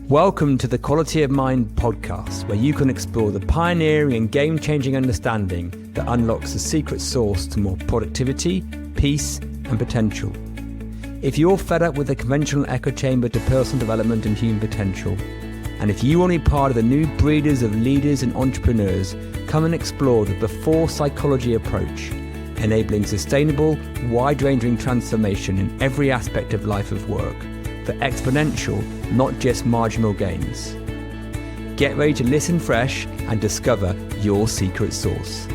Welcome to the Quality of Mind podcast, where you can explore the pioneering and game-changing understanding that unlocks the secret source to more productivity, peace, and potential. If you're fed up with the conventional echo chamber to personal development and human potential, and if you want to be part of the new breeders of leaders and entrepreneurs, come and explore the before-psychology approach, enabling sustainable, wide-ranging transformation in every aspect of life of work, for exponential, not just marginal gains. Get ready to listen fresh and discover your secret sauce.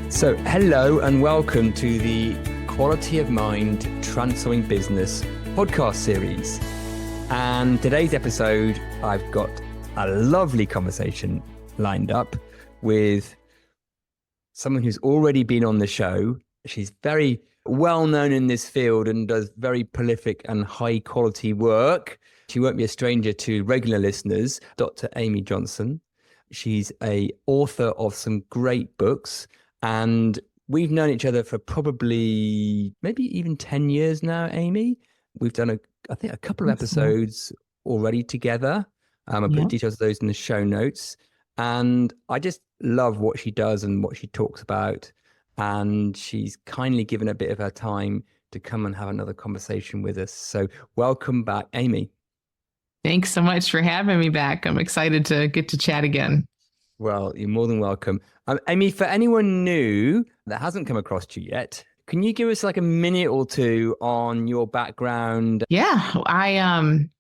So, hello and welcome to the Quality of Mind Transforming Business podcast series. And today's episode, I've got a lovely conversation lined up with someone who's already been on the show. She's very well known in this field and does very prolific and high quality work. She won't be a stranger to regular listeners, Dr. Amy Johnson. She's an author of some great books, and we've known each other for probably maybe even 10 years now, Amy. We've done I think a couple of episodes already together. I'll put details of those in the show notes. And I just love what she does and what she talks about. And she's kindly given a bit of her time to come and have another conversation with us. So welcome back, Amy. Thanks so much for having me back. I'm excited to get to chat again. Well, you're more than welcome. Amy, for anyone new that hasn't come across you yet, can you give us like a minute or two on your background? Yeah, I've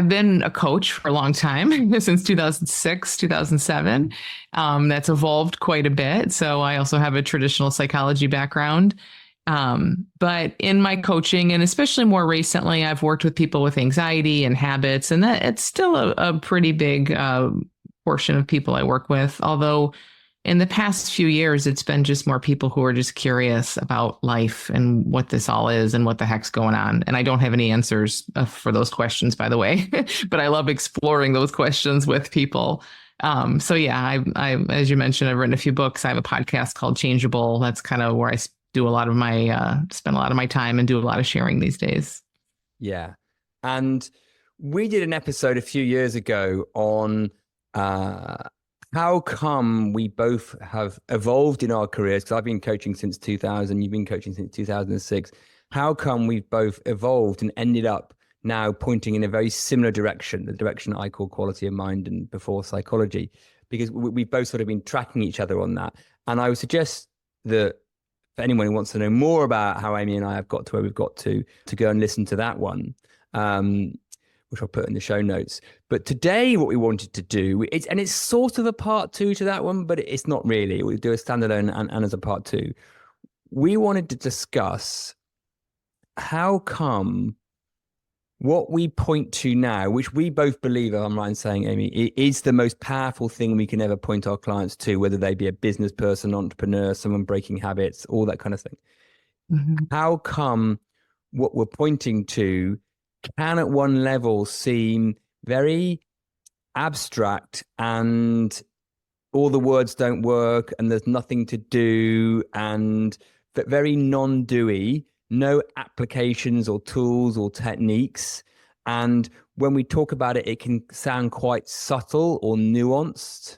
been a coach for a long time, since 2006, 2007. That's evolved quite a bit. So I also have a traditional psychology background. But in my coaching, and especially more recently, I've worked with people with anxiety and habits, and that it's still a pretty big portion of people I work with. Although in the past few years, it's been just more people who are just curious about life and what this all is and what the heck's going on. And I don't have any answers for those questions, by the way, but I love exploring those questions with people. So yeah, I, as you mentioned, I've written a few books. I have a podcast called Changeable. That's kind of where I do a lot of my, spend a lot of my time and do a lot of sharing these days. Yeah. And we did an episode a few years ago on, how come we both have evolved in our careers? Because I've been coaching since 2000, you've been coaching since 2006. How come we've both evolved and ended up now pointing in a very similar direction, the direction I call quality of mind and before psychology? Because we've both sort of been tracking each other on that. And I would suggest that for anyone who wants to know more about how Amy and I have got to where we've got to go and listen to that one. Which I'll put in the show notes. But today what we wanted to do, it's sort of a part two to that one, but it's not really. We'll do a standalone and as a part two. We wanted to discuss how come what we point to now, which we both believe, if I'm right in saying, Amy, it is the most powerful thing we can ever point our clients to, whether they be a business person, entrepreneur, someone breaking habits, all that kind of thing. Mm-hmm. How come what we're pointing to can at one level seem very abstract and all the words don't work and there's nothing to do and but very non-doey, no applications or tools or techniques. And when we talk about it, it can sound quite subtle or nuanced,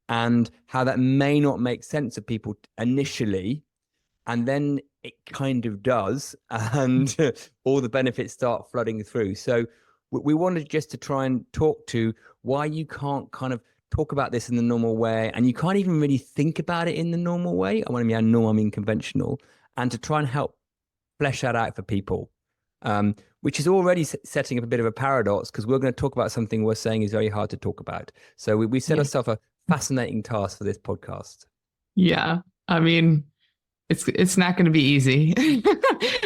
and how that may not make sense to people initially. And then it kind of does, and all the benefits start flooding through. So we wanted just to try and talk to why you can't kind of talk about this in the normal way, and you can't even really think about it in the normal way. I mean conventional, and to try and help flesh that out for people, which is already setting up a bit of a paradox, because we're going to talk about something we're saying is very hard to talk about. So we set ourselves a fascinating task for this podcast. Yeah, I mean, it's not going to be easy,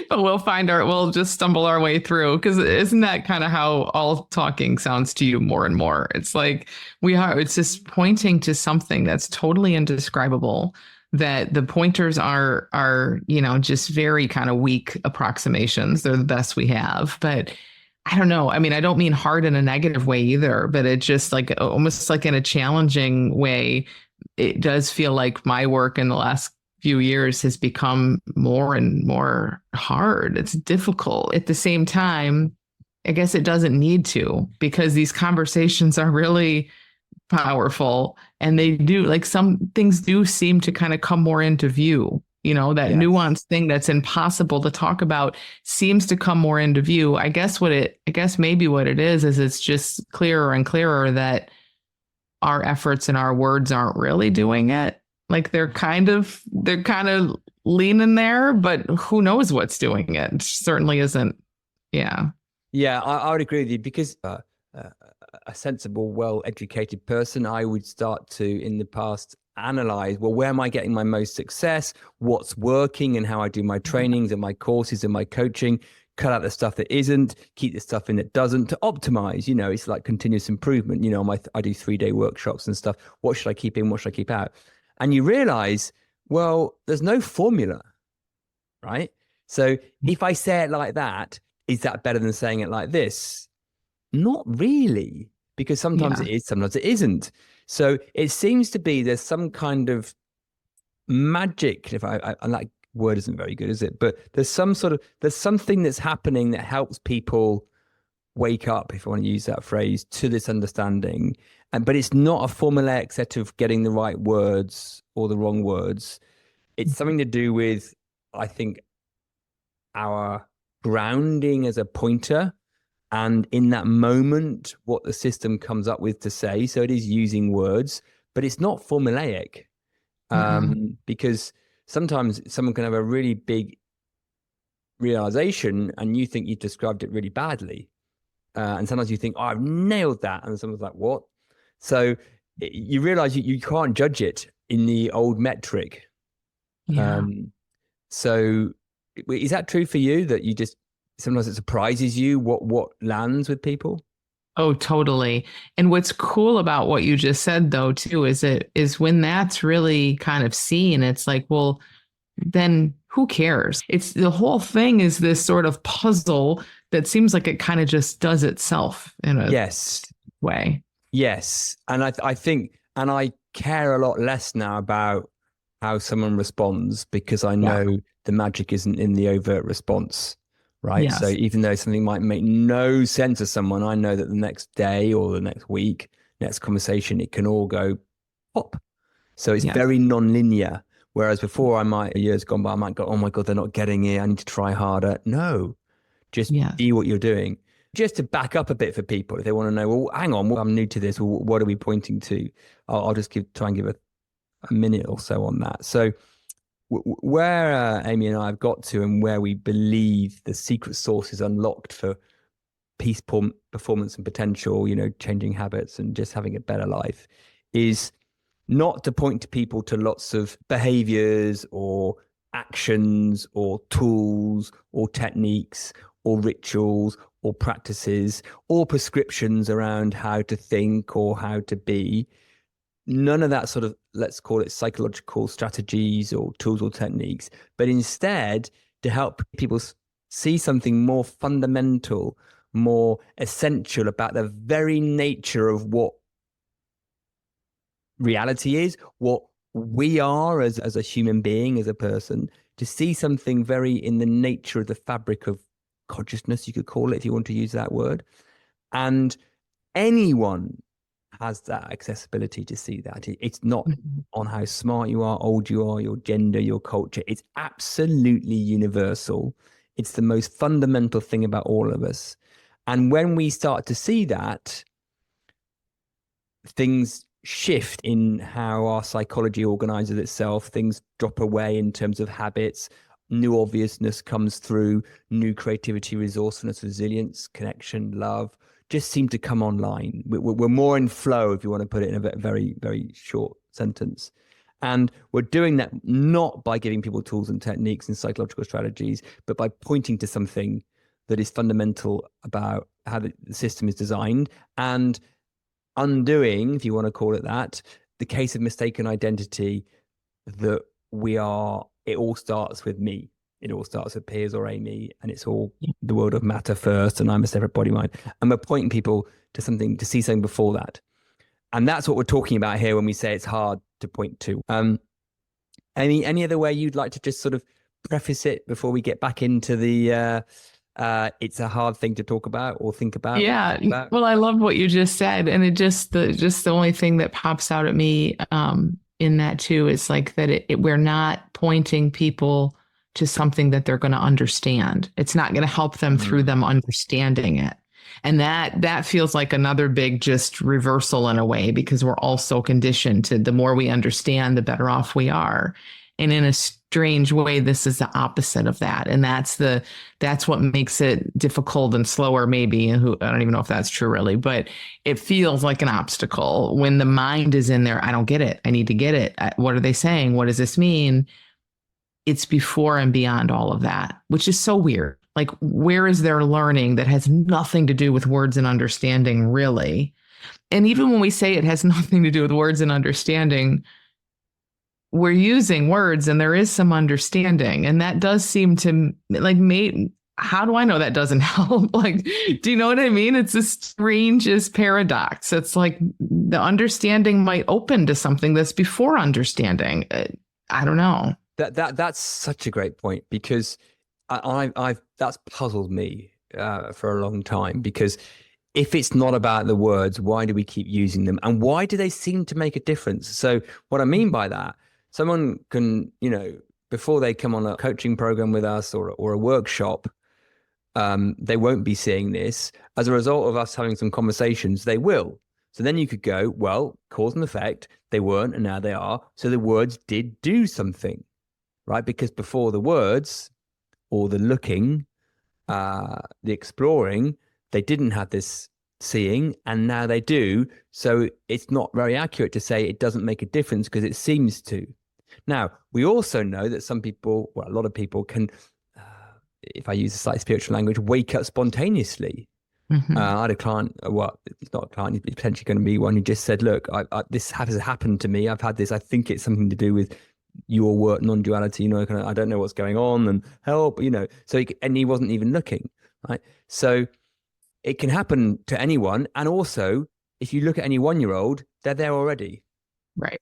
but we'll just stumble our way through, because isn't that kind of how all talking sounds to you more and more? It's like it's just pointing to something that's totally indescribable, that the pointers are, just very kind of weak approximations. They're the best we have, but I don't know. I mean, I don't mean hard in a negative way either, but it just like almost like in a challenging way, it does feel like my work in the last few years has become more and more hard. It's difficult. At the same time, I guess it doesn't need to, because these conversations are really powerful, and they do, like, some things do seem to kind of come more into view. That Yes. nuanced thing that's impossible to talk about seems to come more into view. I guess maybe what it is it's just clearer and clearer that our efforts and our words aren't really doing it. Like, they're kind of leaning there, but who knows what's doing it? It certainly isn't. Yeah. Yeah, I would agree with you because uh, a sensible, well-educated person, I would start to, in the past, analyze, well, where am I getting my most success? What's working and how I do my trainings and my courses and my coaching, cut out the stuff that isn't, keep the stuff in that doesn't to optimize. It's like continuous improvement. I do 3-day workshops and stuff. What should I keep in? What should I keep out? And you realize, well, there's no formula, right? So if I say it like that, is that better than saying it like this? Not really, because sometimes Yeah. it is, sometimes it isn't. So it seems to be there's some kind of magic. If I that word isn't very good, is it? But there's something that's happening that helps people wake up, if I want to use that phrase, to this understanding. But it's not a formulaic set of getting the right words or the wrong words. It's something to do with, I think, our grounding as a pointer, and in that moment, what the system comes up with to say. So it is using words, but it's not formulaic, because sometimes someone can have a really big realization and you think you've described it really badly. And sometimes you think, oh, I've nailed that. And someone's like, what? So you realize you can't judge it in the old metric. Yeah. So is that true for you, that you just sometimes it surprises you what lands with people? Oh, totally. And what's cool about what you just said, though, too, is when that's really kind of seen, it's like, well, then who cares? It's the whole thing is this sort of puzzle that seems like it kind of just does itself in a Yes. way. Yes. And I think, and I care a lot less now about how someone responds, because I Yeah. know the magic isn't in the overt response, right? Yes. So even though something might make no sense to someone, I know that the next day or the next week, next conversation, it can all go pop. So it's Yes. very non-linear. Whereas before, years gone by, I might go, oh my God, they're not getting it. I need to try harder. No, just Yes. be what you're doing. Just to back up a bit for people, if they want to know, well, hang on, well, I'm new to this. Well, what are we pointing to? I'll just try and give a minute or so on that. So where Amy and I have got to, and where we believe the secret sauce is unlocked for peace, performance and potential, changing habits and just having a better life, is not to point to people to lots of behaviors or actions or tools or techniques or rituals or practices or prescriptions around how to think or how to be. None of that sort of, let's call it psychological strategies or tools or techniques, but instead to help people see something more fundamental, more essential about the very nature of what reality is, what we are as a human being, as a person, to see something very in the nature of the fabric of consciousness, you could call it, if you want to use that word. And anyone has that accessibility to see that. It's not on how smart you are, old you are, your gender, your culture. It's absolutely universal. It's the most fundamental thing about all of us. And when we start to see that, things shift in how our psychology organizes itself. Things drop away in terms of habits. New obviousness comes through, new creativity, resourcefulness, resilience, connection, love just seem to come online. We're more in flow, if you want to put it in a very, very short sentence. And we're doing that not by giving people tools and techniques and psychological strategies, but by pointing to something that is fundamental about how the system is designed, and undoing, if you want to call it that, the case of mistaken identity, that it all starts with me. It all starts with Piers or Amy, and it's all the world of matter first, and I'm a separate body mind. And we're pointing people to something, to see something before that. And that's what we're talking about here when we say it's hard to point to. Any other way you'd like to just sort of preface it before we get back into the it's a hard thing to talk about or think about. Yeah. Well, I love what you just said. And it just the only thing that pops out at me in that too is like that we're not pointing people to something that they're going to understand. It's not going to help them through them understanding it. And that feels like another big just reversal in a way, because we're all so conditioned to the more we understand, the better off we are. And in a strange way, this is the opposite of that. And that's what makes it difficult and slower, maybe. I don't even know if that's true, really, but it feels like an obstacle when the mind is in there. I don't get it. I need to get it. What are they saying? What does this mean? It's before and beyond all of that, which is so weird. Like, where is their learning that has nothing to do with words and understanding, really? And even when we say it has nothing to do with words and understanding, we're using words and there is some understanding. And that does seem to like how do I know that doesn't help? Like, do you know what I mean? It's the strangest paradox. It's like the understanding might open to something that's before understanding. I don't know. That's such a great point, because I've that's puzzled me for a long time, because if it's not about the words, why do we keep using them? And why do they seem to make a difference? So what I mean by that, someone can, before they come on a coaching program with us or a workshop, they won't be seeing this. As a result of us having some conversations, they will. So then you could go, well, cause and effect, they weren't and now they are. So the words did do something, right? Because before the words or the looking, the exploring, they didn't have this seeing, and now they do. So it's not very accurate to say it doesn't make a difference, because it seems to. Now, we also know that some people, well, a lot of people can, if I use a slightly spiritual language, wake up spontaneously. I had a client, well, it's not a client, he's potentially going to be one, who just said, look, this has happened to me. I've had this. I think it's something to do with your work, non-duality, I don't know what's going on and help, So and he wasn't even looking, right? So it can happen to anyone. And also, if you look at any 1-year-old, they're there already. Right.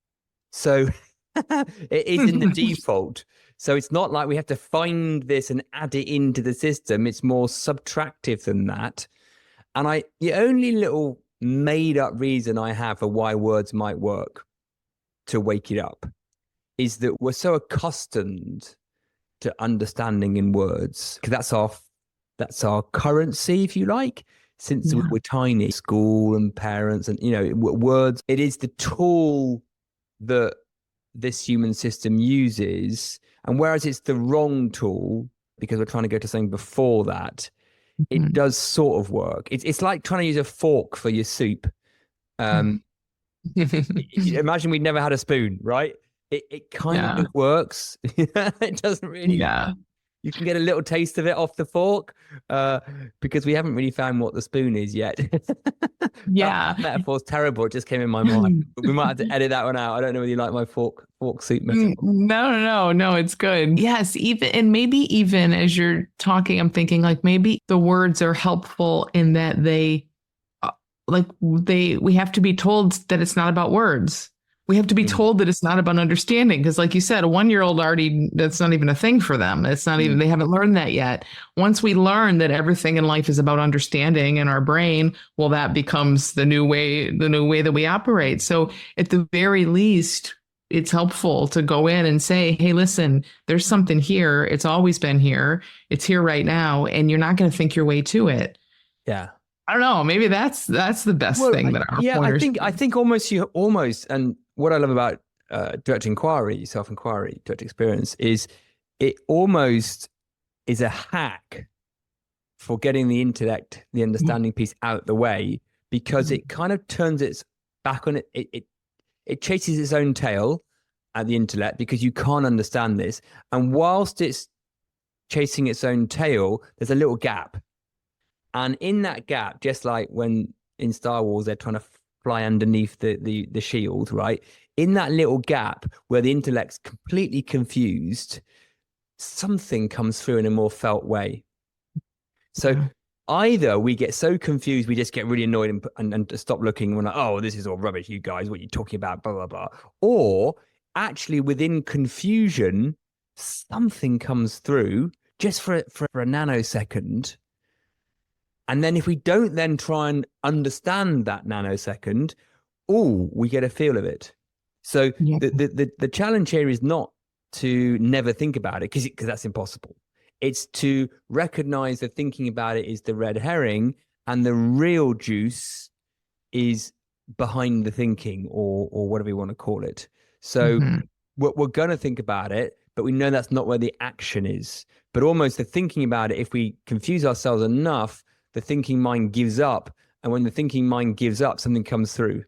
So it is in the default. So it's not like we have to find this and add it into the system. It's more subtractive than that. And the only little made up reason I have for why words might work to wake it up is that we're so accustomed to understanding in words, because that's our currency, if you like, since we're tiny. School and parents and words, it is the tool that this human system uses. And whereas it's the wrong tool, because we're trying to go to something before that, it does sort of work. It's like trying to use a fork for your soup. Imagine we'd never had a spoon, right? It kind of works. It doesn't really. Yeah. You can get a little taste of it off the fork, because we haven't really found what the spoon is yet. Yeah. That metaphor's terrible. It just came in my mind. We might have to edit that one out. I don't know whether you like my fork soup metaphor. No, it's good. Yes, maybe even as you're talking, I'm thinking like maybe the words are helpful in that we have to be told that it's not about words. We have to be told that it's not about understanding, because like you said, a 1-year-old already, that's not even a thing for them. It's not even, they haven't learned that yet. Once we learn that everything in life is about understanding in our brain, well, that becomes the new way that we operate. So at the very least, it's helpful to go in and say, hey, listen, there's something here. It's always been here. It's here right now. And you're not going to think your way to it. Yeah. I don't know. Maybe that's the best thing that our pointers. I think almost, and what I love about direct inquiry, self-inquiry, direct experience is it almost is a hack for getting the intellect, the understanding piece out the way, because it kind of turns its back on it. It chases its own tail at the intellect, because you can't understand this. And whilst it's chasing its own tail, there's a little gap. And in that gap, just like when in Star Wars, they're trying to fly underneath the shield, right? In that little gap where the intellect's completely confused, something comes through in a more felt way. So either we get so confused, we just get really annoyed and stop looking. We're like, oh, this is all rubbish, you guys, what are you talking about, blah, blah, blah. Or actually within confusion, something comes through just for a nanosecond, And then if we don't then try and understand that nanosecond, we get a feel of it. So Yeah. the challenge here is not to never think about it, because that's impossible. It's to recognize that thinking about it is the red herring, and the real juice is behind the thinking, or whatever you want to call it. So we're going to think about it, but we know that's not where the action is. But almost the thinking about it, if we confuse ourselves enough, the thinking mind gives up. And when the thinking mind gives up, something comes through.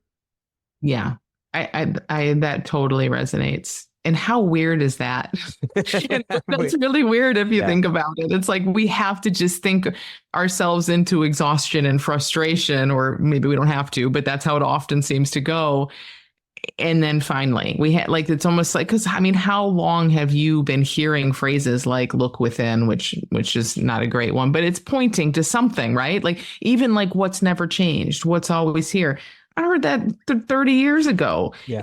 Yeah. I that totally resonates. And how weird is that? That's really weird if you think about it. It's like we have to just think ourselves into exhaustion and frustration, or maybe we don't have to, but that's how it often seems to go. And then finally, we had like, it's almost like, because I mean, how long have you been hearing phrases like "look within," which is not a great one, but it's pointing to something, right? Like even like what's never changed, what's always here. I heard that 30 years ago. Yeah.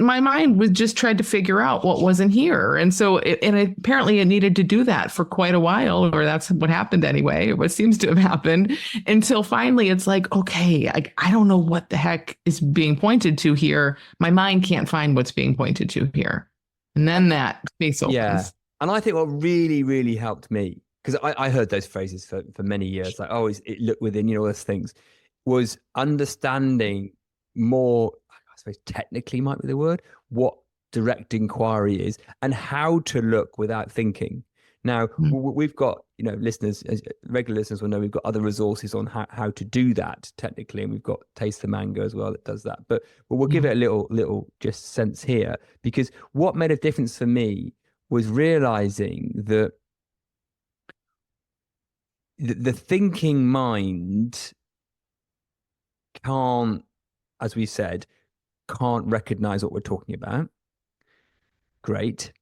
My mind was just tried to figure out what wasn't here. And so apparently it needed to do that for quite a while, or that's what happened anyway, or what seems to have happened, until finally it's like, okay, I don't know what the heck is being pointed to here. My mind can't find what's being pointed to here. And then that space opens. Yeah. And I think what really, really helped me, because I heard those phrases for many years, like, it look within, all those things, was understanding more, I suppose technically might be the word, what direct inquiry is and how to look without thinking. Now, we've got, listeners, regular listeners will know we've got other resources on how to do that technically, and we've got Taste the Mango as well that does that. But we'll give it a little just sense here, because what made a difference for me was realizing that the thinking mind can't, as we said, can't recognize what we're talking about. Great.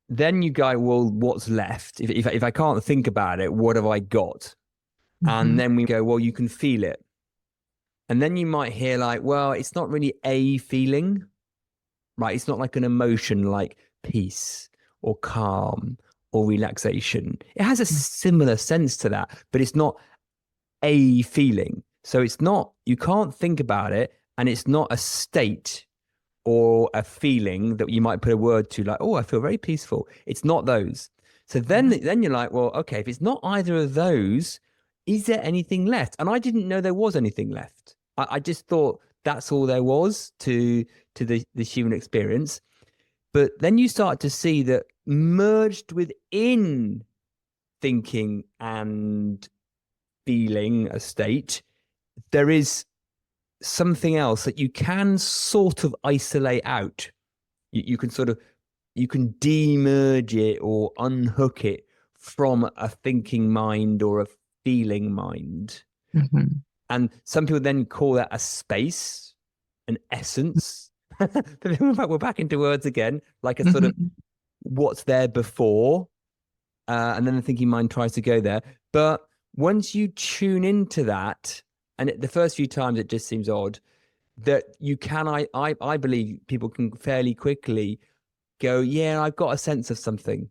Then you go, well, what's left? If I can't think about it, what have I got? And then we go, well, you can feel it. And then you might hear like, well, it's not really a feeling, right? It's not like an emotion like peace or calm or relaxation. It has a similar sense to that, but it's not a feeling. So it's not, you can't think about it, and it's not a state or a feeling that you might put a word to, like, I feel very peaceful. It's not those. So then you're like, well, okay, if it's not either of those, is there anything left? And I didn't know there was anything left. I just thought that's all there was to the human experience. But then you start to see that merged within thinking and feeling a state, there is something else that you can sort of isolate out. You can demerge it or unhook it from a thinking mind or a feeling mind. And some people then call that a space, an essence. We're back into words again, like a sort of what's there before. And then the thinking mind tries to go there. But once you tune into that, and the first few times it just seems odd, that you can, I believe people can fairly quickly go, yeah, I've got a sense of something.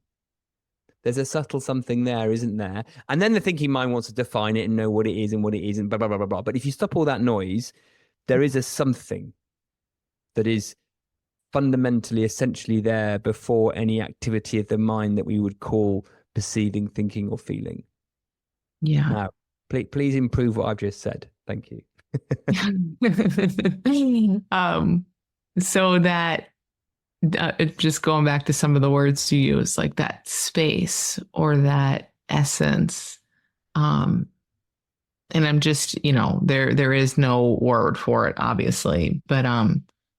There's a subtle something there, isn't there? And then the thinking mind wants to define it and know what it is and what it isn't, blah, blah, blah, blah, blah. But if you stop all that noise, there is a something that is fundamentally, essentially there before any activity of the mind that we would call perceiving, thinking, or feeling. Yeah. Now, please improve what I've just said. Thank you. So that just going back to some of the words you use, like that space or that essence. And I'm just, there is no word for it, obviously, but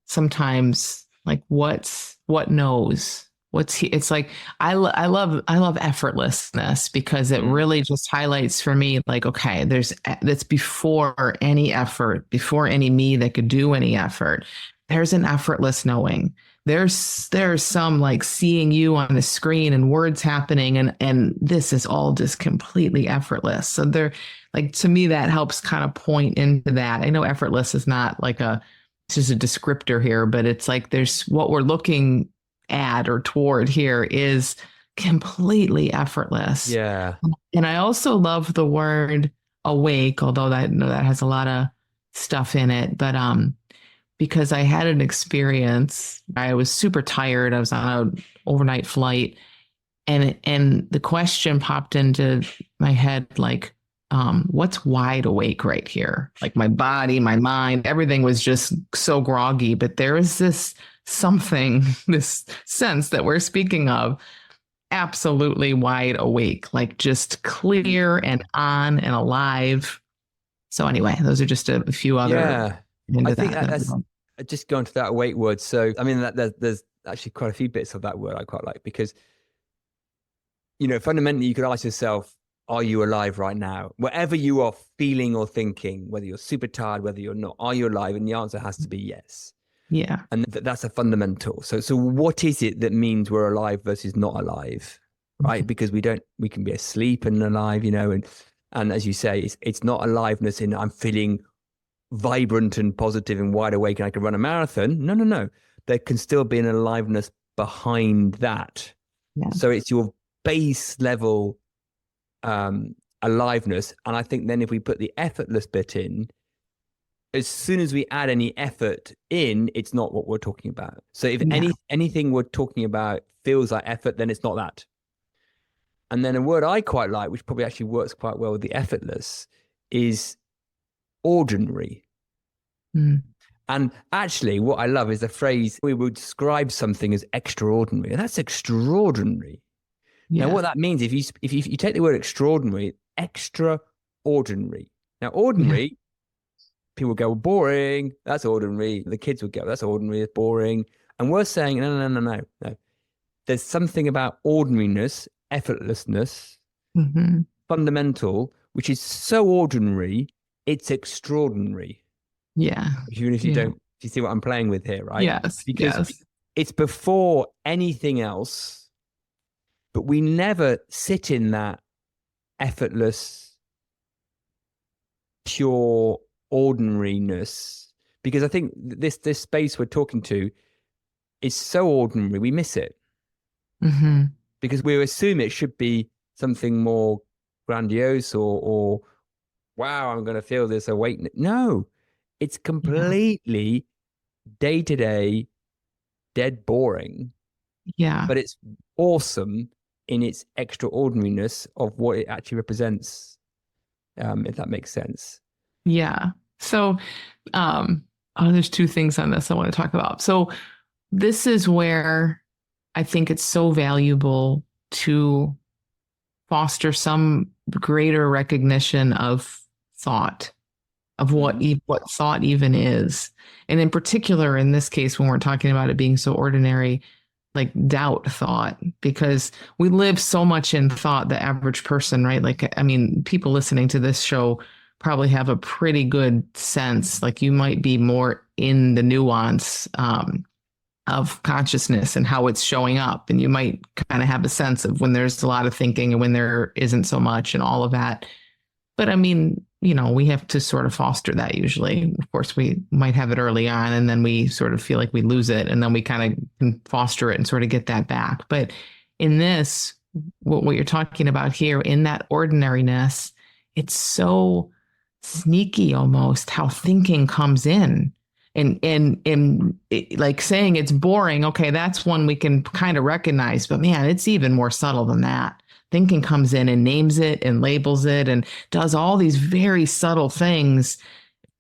sometimes like what knows. It's like I love effortlessness, because it really just highlights for me, like, okay, that's before any effort, before any me that could do any effort. There's an effortless knowing. There's some like seeing you on the screen and words happening, and this is all just completely effortless. So like, to me, that helps kind of point into that. I know effortless is not like it's just a descriptor here, but it's like there's what we're looking at or toward here is completely effortless. Yeah. And I also love the word awake, although I know that has a lot of stuff in it. But because I had an experience, I was super tired. I was on an overnight flight, and the question popped into my head like, what's wide awake right here? Like my body, my mind, everything was just so groggy. But there is this something, this sense that we're speaking of, absolutely wide awake, like just clear and on and alive. So anyway, those are just a few other Yeah. I into think that. that's just going to that awake word. So, I mean, there's actually quite a few bits of that word I quite like because, fundamentally, you could ask yourself, are you alive right now? Whatever you are feeling or thinking, whether you're super tired, whether you're not, are you alive? And the answer has to be yes. Yeah. And that's a fundamental. So what is it that means we're alive versus not alive? Right? Because we can be asleep and alive, and as you say, it's not aliveness in I'm feeling vibrant and positive and wide awake and I can run a marathon. No. There can still be an aliveness behind that. Yeah. So it's your base level aliveness. And I think then if we put the effortless bit in, as soon as we add any effort in, it's not what we're talking about. So if anything we're talking about feels like effort, then it's not that. And then a word I quite like, which probably actually works quite well with the effortless, is ordinary. Mm. And actually, what I love is the phrase, we would describe something as extraordinary. And that's extraordinary. Yeah. Now, what that means, if you take the word extraordinary, extraordinary. Now, ordinary, people go, boring, that's ordinary. The kids would go, that's ordinary, it's boring. And we're saying, no. There's something about ordinariness, effortlessness, fundamental, which is so ordinary, it's extraordinary. Yeah. Even if you don't, if you see what I'm playing with here, right? Yes. Because it's before anything else, but we never sit in that effortless, pure ordinariness, because I think this space we're talking to is so ordinary, we miss it. Because we assume it should be something more grandiose or wow, I'm going to feel this awakening. No, it's completely day-to-day, dead boring. Yeah. But it's awesome in its extraordinariness of what it actually represents, if that makes sense. Yeah. So, there's two things on this I want to talk about. So this is where I think it's so valuable to foster some greater recognition of thought, of what thought even is. And in particular, in this case, when we're talking about it being so ordinary, like doubt thought, because we live so much in thought, the average person, right? Like, I mean, people listening to this show probably have a pretty good sense. Like you might be more in the nuance of consciousness and how it's showing up. And you might kind of have a sense of when there's a lot of thinking and when there isn't so much and all of that. But I mean, we have to sort of foster that usually. Of course, we might have it early on and then we sort of feel like we lose it and then we kind of can foster it and sort of get that back. But in this, what you're talking about here, in that ordinariness, it's so sneaky almost how thinking comes in. And like saying it's boring, okay, that's one we can kind of recognize, but man, it's even more subtle than that. Thinking comes in and names it and labels it and does all these very subtle things.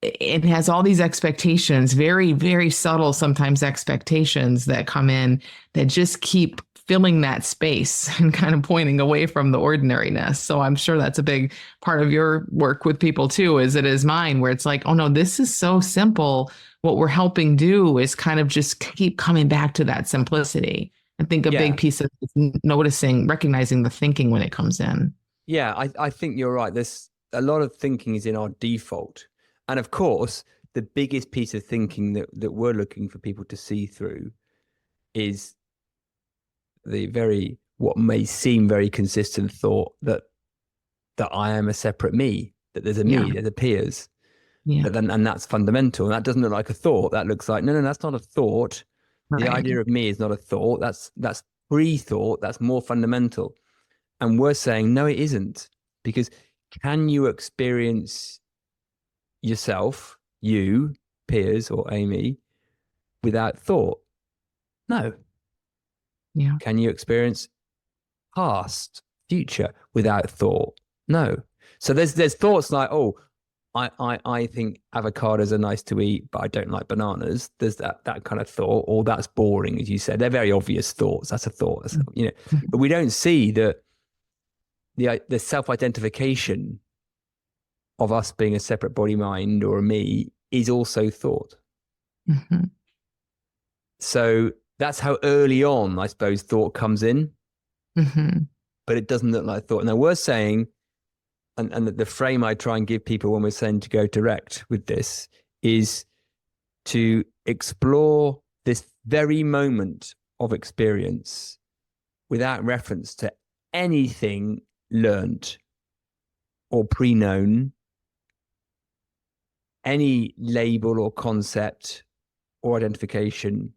It has all these expectations, very, very subtle, sometimes expectations that come in that just keep filling that space and kind of pointing away from the ordinariness. So I'm sure that's a big part of your work with people too, as it is mine, where it's like, oh no, this is so simple. What we're helping do is kind of just keep coming back to that simplicity. I think a big piece of recognizing the thinking when it comes in. Yeah, I think you're right. There's a lot of thinking is in our default. And of course, the biggest piece of thinking that we're looking for people to see through is what may seem very consistent thought that I am a separate me, that there's a me, there's a Piers. Yeah. And that's fundamental. And that doesn't look like a thought. That looks like, no, that's not a thought. Right. The idea of me is not a thought. That's pre-thought. That's more fundamental. And we're saying, no, it isn't. Because can you experience yourself, you, Piers or Amy, without thought? No. Yeah. Can you experience past, future without thought? No. So there's thoughts like, oh, I think avocados are nice to eat, but I don't like bananas. There's that kind of thought, or that's boring, as you said. They're very obvious thoughts. That's a thought, but we don't see that the self-identification of us being a separate body, mind, or a me is also thought. Mm-hmm. So that's how early on, I suppose, thought comes in, but it doesn't look like thought. Now we're saying, and the frame I try and give people when we're saying to go direct with this is to explore this very moment of experience without reference to anything learned or pre-known, any label or concept or identification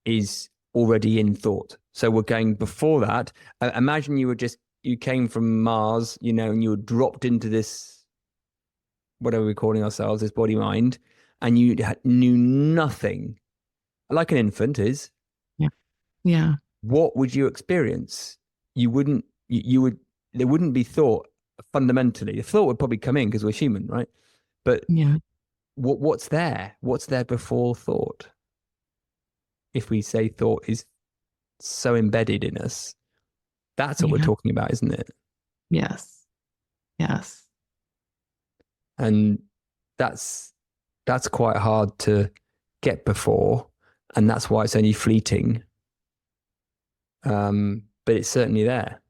is already in thought. So we're going before that. Imagine you came from Mars, and you were dropped into this, whatever we're calling ourselves, this body mind, and you knew nothing, like an infant is. Yeah. Yeah. What would you experience? There wouldn't be thought fundamentally. The thought would probably come in because we're human, right? But yeah. What's there? What's there before thought? If we say thought is so embedded in us, that's what we're talking about, isn't it? Yes. Yes. And that's quite hard to get before, and that's why it's only fleeting. But it's certainly there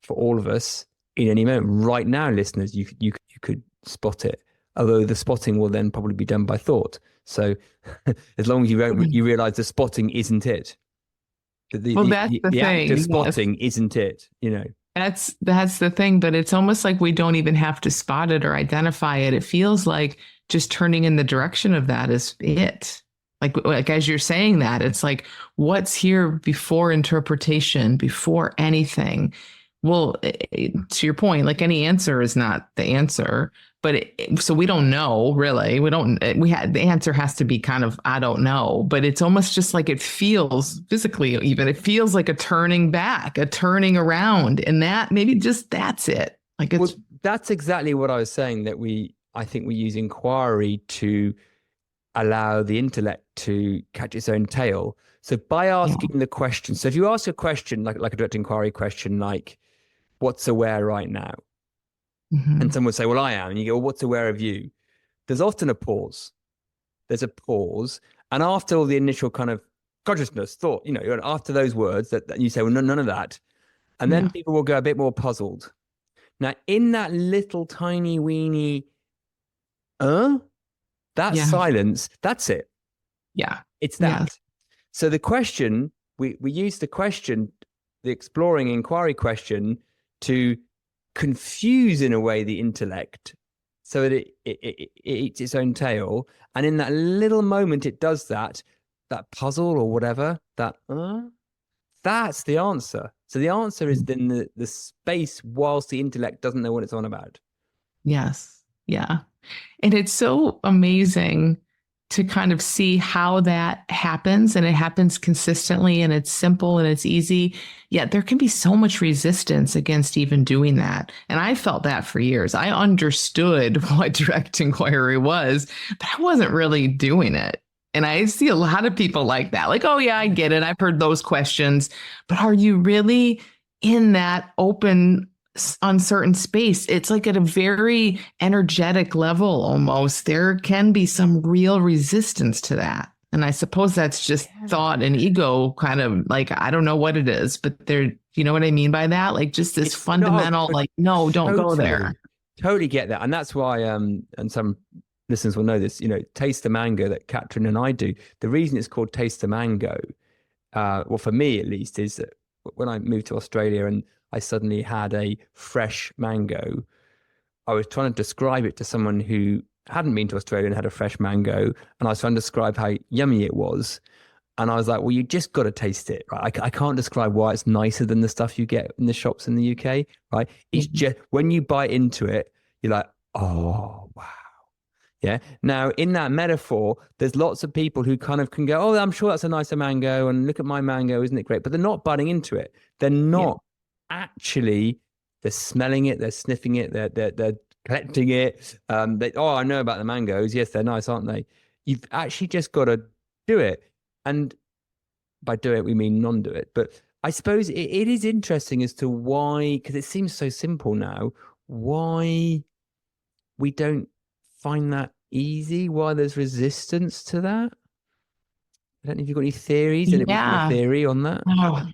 for all of us in any moment. Right now, listeners, you could spot it, although the spotting will then probably be done by thought. So as long as you realize the spotting isn't it. The act of spotting isn't it, That's the thing, but it's almost like we don't even have to spot it or identify it. It feels like just turning in the direction of that is it. Like as you're saying that, it's like, what's here before interpretation, before anything? Well, to your point, like any answer is not the answer, but so we don't know really. The answer has to be kind of, I don't know, but it's almost just like it feels physically, even it feels like a turning back, a turning around, and that maybe just that's it. Like it's, well, that's exactly what I was saying, that I think we use inquiry to allow the intellect to catch its own tail. So by asking the question, so if you ask a question like a direct inquiry question, like, what's aware right now? And someone would say, well, I am. And you go, well, what's aware of you? There's often a pause. There's a pause. And after all the initial kind of consciousness, thought, after those words that you say, well, none of that. And then people will go a bit more puzzled. Now, in that little tiny weeny, that silence, that's it. Yeah. It's that. Yes. So the question, we use the question, the exploring inquiry question, to confuse in a way the intellect so that it eats its own tail. And in that little moment it does that puzzle or whatever, that's the answer. So the answer is then the space whilst the intellect doesn't know what it's on about. Yes. Yeah. And it's so amazing to kind of see how that happens, and it happens consistently, and it's simple and it's easy. Yet there can be so much resistance against even doing that. And I felt that for years. I understood what direct inquiry was, but I wasn't really doing it. And I see a lot of people like that, like, oh yeah, I get it. I've heard those questions, but are you really in that open, uncertain space? It's like at a very energetic level almost. There can be some real resistance to that. And I suppose that's just thought and ego kind of like, I don't know what it is, but there, you know what I mean by that? Like just this fundamental, no, don't go there. Totally get that. And that's why, and some listeners will know this, Taste the Mango that Katrin and I do. The reason it's called Taste the Mango, well, for me at least, is that when I moved to Australia and I suddenly had a fresh mango, I was trying to describe it to someone who hadn't been to Australia and had a fresh mango. And I was trying to describe how yummy it was. And I was like, well, you just got to taste it, right? I can't describe why it's nicer than the stuff you get in the shops in the UK, right? It's just when you bite into it, you're like, oh, wow. Yeah. Now, in that metaphor, there's lots of people who kind of can go, oh, I'm sure that's a nicer mango. And look at my mango. Isn't it great? But they're not biting into it. They're not actually, they're smelling it. They're sniffing it. They're collecting it. Oh, I know about the mangoes. Yes, they're nice, aren't they? You've actually just got to do it. And by do it, we mean non-do it. But I suppose it is interesting as to why, because it seems so simple now, why we don't find that easy, why there's resistance to that. I don't know if you've got any theories, and a theory on that. Oh,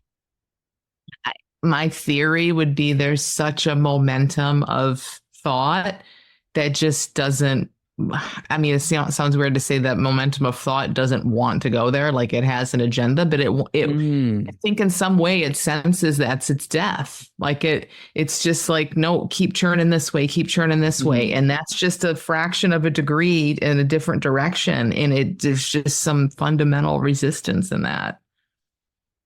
my theory would be there's such a momentum of thought that just doesn't, I mean, it sounds weird to say that momentum of thought doesn't want to go there, like it has an agenda, but I think in some way it senses that's its death. Like it's just like, no, keep churning this way, keep churning this way. And that's just a fraction of a degree in a different direction. And there's just some fundamental resistance in that.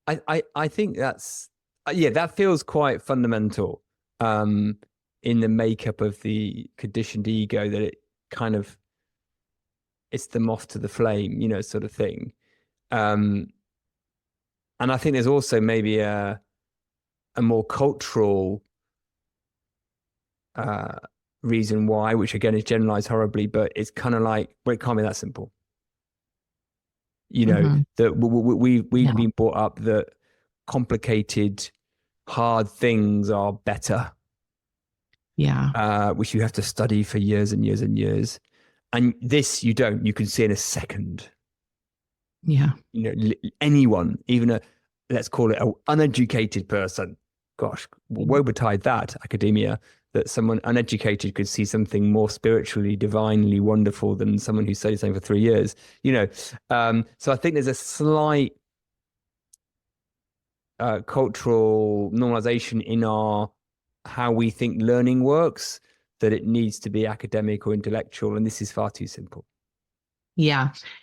I think that's, that feels quite fundamental in the makeup of the conditioned ego, that it kind of, it's the moth to the flame, sort of thing. And I think there's also maybe a more cultural reason why, which again is generalized horribly, but it's kind of like, well, it can't be that simple. That we've been brought up that complicated, hard things are better. Which you have to study for years and years and years. And this you don't. You can see in a second. Anyone, even let's call it an uneducated person. Gosh, woe betide that, academia, that someone uneducated could see something more spiritually, divinely wonderful than someone who studied something for 3 years. So I think there's a slight cultural normalization in how we think learning works, that it needs to be academic or intellectual, and this is far too simple.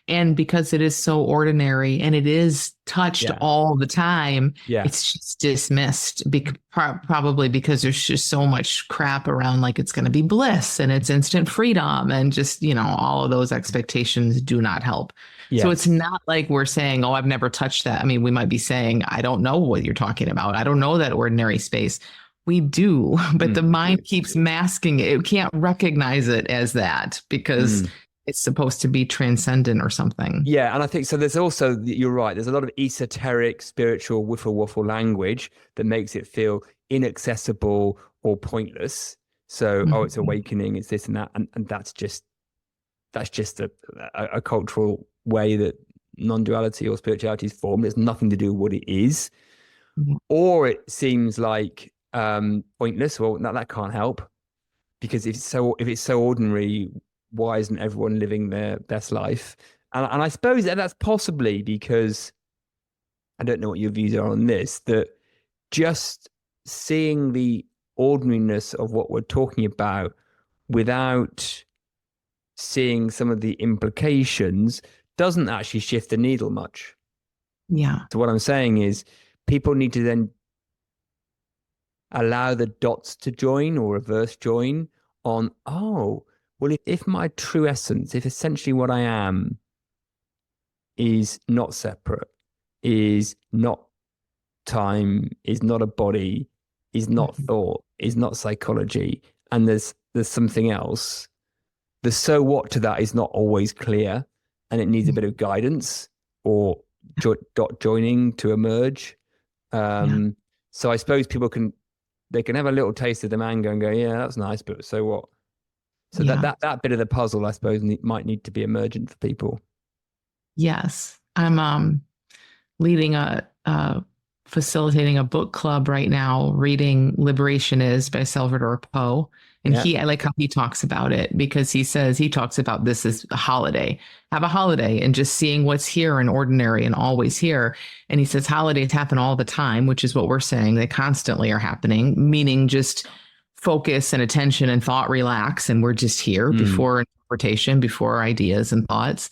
And because it is so ordinary and it is touched all the time, it's just dismissed, probably because there's just so much crap around, like it's going to be bliss and it's instant freedom, and just, all of those expectations do not help. So it's not like we're saying, oh, I've never touched that. I mean, we might be saying, I don't know what you're talking about. I don't know that ordinary space. We do, but the mind keeps masking it. It can't recognize it as that because it's supposed to be transcendent or something. Yeah, and I think so. There's also, you're right, there's a lot of esoteric, spiritual wiffle waffle language that makes it feel inaccessible or pointless. So, it's awakening, it's this and that, and that's just a cultural way that non-duality or spirituality is formed. It's nothing to do with what it is, or it seems like pointless. Well, that can't help, because if it's so ordinary, why isn't everyone living their best life? And I suppose that's possibly because, I don't know what your views are on this, that just seeing the ordinariness of what we're talking about without seeing some of the implications doesn't actually shift the needle much. So what I'm saying is, people need to then allow the dots to join or reverse join on, well, if my true essence, if essentially what I am is not separate, is not time, is not a body, is not thought, is not psychology, and there's something else, the so what to that is not always clear, and it needs a bit of guidance or dot joining to emerge. So I suppose people can have a little taste of the mango and go, yeah, that's nice, but so what? So that bit of the puzzle, I suppose, might need to be emergent for people. Yes. I'm leading facilitating a book club right now, reading Liberation Is by Salvador Poe. And I like how he talks about it, because he talks about this as a holiday. Have a holiday and just seeing what's here and ordinary and always here. And he says holidays happen all the time, which is what we're saying. They constantly are happening, meaning just focus and attention and thought relax. And we're just here before interpretation, before ideas and thoughts.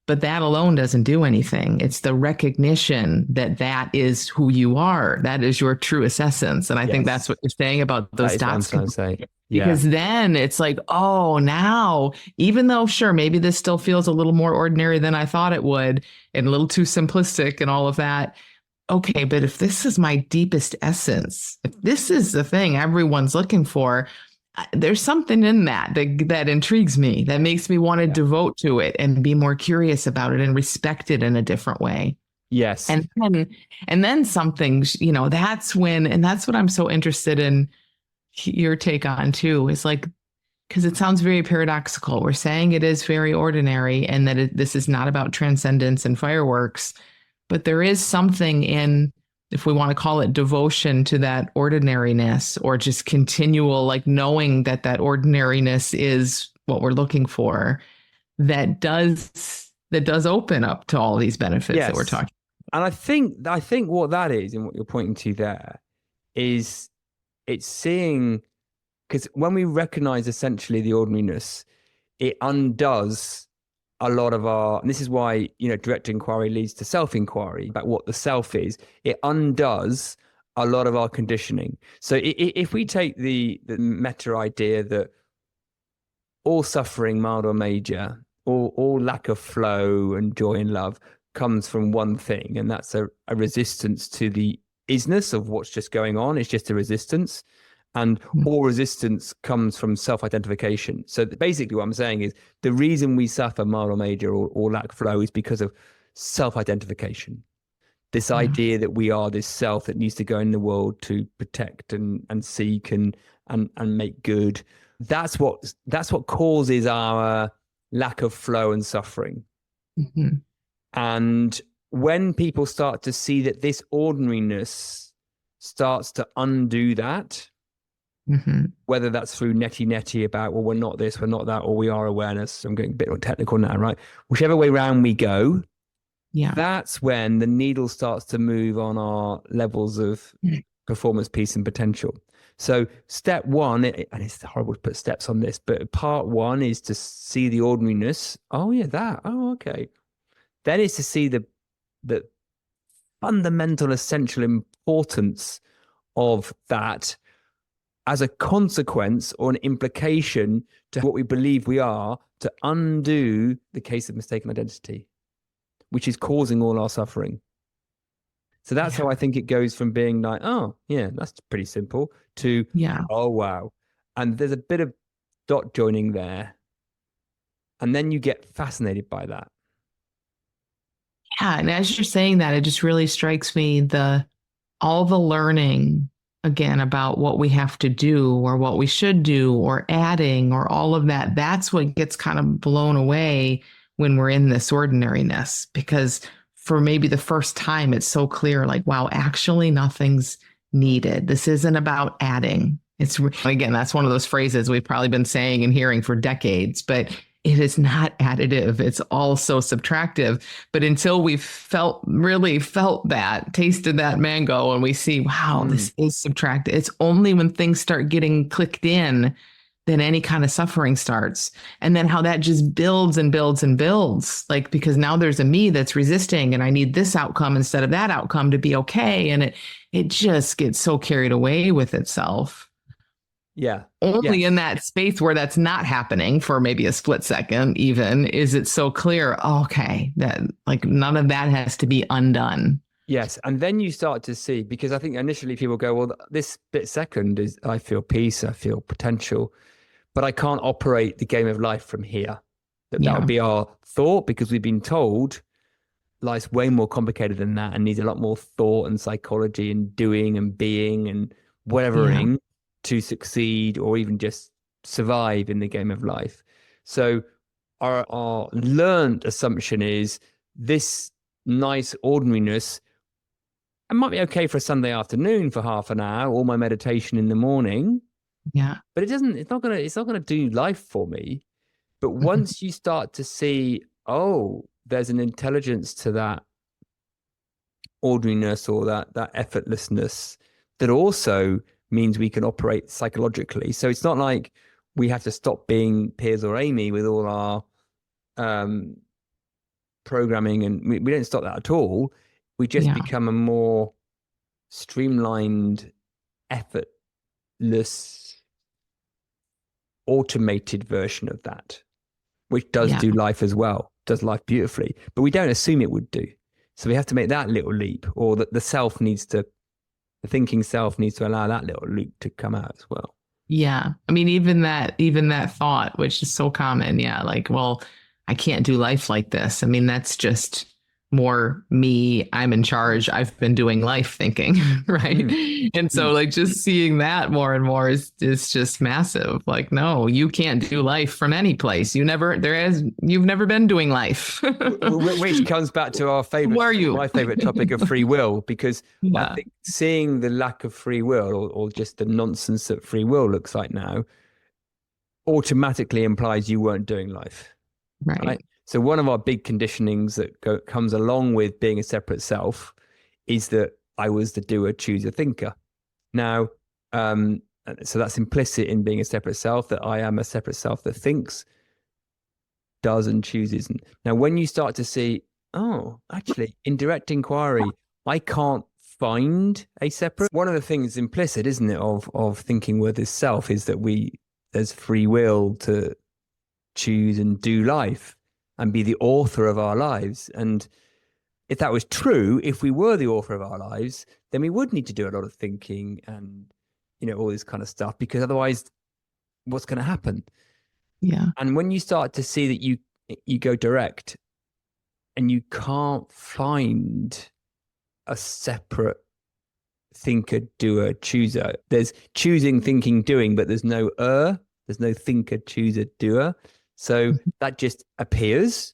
But that alone doesn't do anything. It's the recognition that that is who you are. That is your truest essence. And I think that's what you're saying about those That is what I'm dots. trying to say. Yeah. Because then it's like, oh, now, even though, sure, maybe this still feels a little more ordinary than I thought it would, and a little too simplistic and all of that. Okay, but if this is my deepest essence, if this is the thing everyone's looking for, there's something in that intrigues me, that makes me want to devote to it and be more curious about it and respect it in a different way. Yes. And then something, you know, that's when, and that's what I'm so interested in your take on too, is like, because it sounds very paradoxical. We're saying it is very ordinary and that this is not about transcendence and fireworks, but there is something in, if we want to call it devotion to that ordinariness, or just continual, like knowing that that ordinariness is what we're looking for, that does open up to all these benefits that we're talking about. And I think what that is, and what you're pointing to there, is it's seeing, because when we recognize essentially the ordinariness, it undoes a lot of our, and this is why, you know, direct inquiry leads to self-inquiry about what the self is. It undoes a lot of our conditioning. So if we take the meta idea that all suffering, mild or major, all lack of flow and joy and love comes from one thing, and that's a resistance to the isness of what's just going on. It's just a resistance. And all resistance comes from self-identification. So basically what I'm saying is the reason we suffer mild or major or lack flow is because of self-identification. This idea that we are this self that needs to go in the world to protect and seek and make good. That's what causes our lack of flow and suffering. Mm-hmm. And when people start to see that this ordinariness starts to undo that, whether that's through netty about, well, we're not this, we're not that, or we are awareness. I'm getting a bit more technical now, right? Whichever way round we go, that's when the needle starts to move on our levels of performance, peace, and potential. So step one, and it's horrible to put steps on this, but part one is to see the ordinariness. Oh yeah, that. Oh, okay. Then it's to see the fundamental, essential importance of that as a consequence or an implication to what we believe we are, to undo the case of mistaken identity, which is causing all our suffering. So that's how I think it goes from being like, oh, yeah, that's pretty simple, to, oh, wow. And there's a bit of dot joining there. And then you get fascinated by that. Yeah. And as you're saying that, it just really strikes me all the learning again about what we have to do or what we should do or adding or all of that. That's what gets kind of blown away when we're in this ordinariness, because for maybe the first time, it's so clear, like, wow, actually nothing's needed. This isn't about adding. It's, again, that's one of those phrases we've probably been saying and hearing for decades, but it is not additive. It's also subtractive. But until we've really felt that, tasted that mango, and we see, wow, this is subtractive. It's only when things start getting clicked in, then any kind of suffering starts. And then how that just builds and builds and builds. Like, because now there's a me that's resisting and I need this outcome instead of that outcome to be okay. And it just gets so carried away with itself. Yeah. Only in that space where that's not happening for maybe a split second, even, is it so clear, okay, that like none of that has to be undone. Yes. And then you start to see, because I think initially people go, well, this bit second is I feel peace, I feel potential, but I can't operate the game of life from here. That would be our thought, because we've been told life's way more complicated than that and needs a lot more thought and psychology and doing and being and whatevering to succeed or even just survive in the game of life. So our learned assumption is this nice ordinariness, it might be okay for a Sunday afternoon for half an hour, or my meditation in the morning. Yeah. But it's not gonna do life for me. But once you start to see, oh, there's an intelligence to that ordinariness or that effortlessness that also means we can operate psychologically. So it's not like we have to stop being Piers or Amy with all our programming, and we don't stop that at all. We just become a more streamlined, effortless, automated version of that, which does do life as well, does life beautifully, but we don't assume it would do. So we have to make that little leap, or that the thinking self needs to allow that little leap to come out as well. Yeah. I mean, even that thought, which is so common. Yeah. Like, well, I can't do life like this. I mean, that's just more me. I'm in charge. I've been doing life thinking. Right. And so like just seeing that more and more is just massive. Like, no, you can't do life from any place. You've never been doing life. Which comes back to my favorite topic of free will, because I think seeing the lack of free will, or just the nonsense that free will looks like now, automatically implies you weren't doing life. Right. So one of our big conditionings that comes along with being a separate self is that I was the doer, chooser, thinker. Now, so that's implicit in being a separate self, that I am a separate self that thinks, does, and chooses. Now, when you start to see, oh, actually, in direct inquiry, I can't find a separate. One of the things implicit, isn't it, of thinking we're this self, is that there's free will to choose and do life and be the author of our lives. And if that was true, if we were the author of our lives, then we would need to do a lot of thinking and, all this kind of stuff, because otherwise what's going to happen? Yeah. And when you start to see that you go direct and you can't find a separate thinker, doer, chooser, there's choosing, thinking, doing, but there's no thinker, chooser, doer. So that just appears.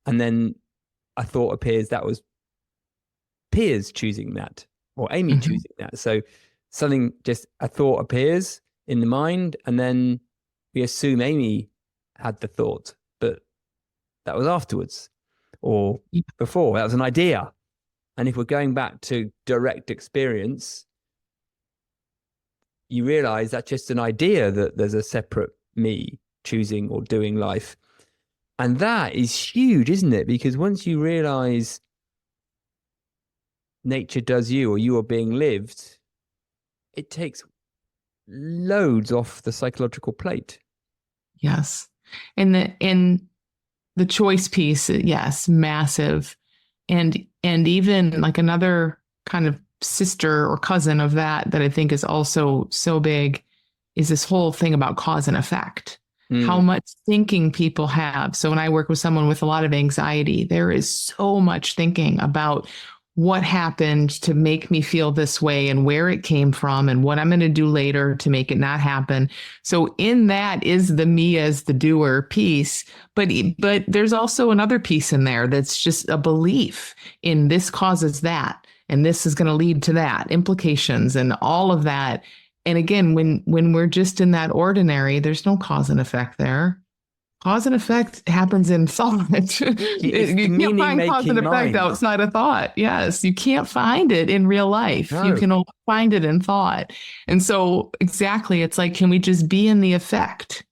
And then a thought appears that was Piers choosing that, or Amy choosing that. So a thought appears in the mind, and then we assume Amy had the thought, but that was afterwards or before. That was an idea. And if we're going back to direct experience, you realize that's just an idea, that there's a separate me choosing or doing life. And that is huge, isn't it? Because once you realize nature does you, or you are being lived, it takes loads off the psychological plate. Yes. And the choice piece, yes, massive. And even like another kind of sister or cousin of that I think is also so big is this whole thing about cause and effect. How much thinking people have. So when I work with someone with a lot of anxiety, there is so much thinking about what happened to make me feel this way and where it came from and what I'm going to do later to make it not happen. So in that is the me as the doer piece, but there's also another piece in there that's just a belief in this causes that, and this is going to lead to that, implications and all of that. And again, when we're just in that ordinary, there's no cause and effect there. Cause and effect happens in thought. You can't find cause and effect outside of thought. Yes, you can't find it in real life. No. You can only find it in thought. And so exactly, it's like, can we just be in the effect?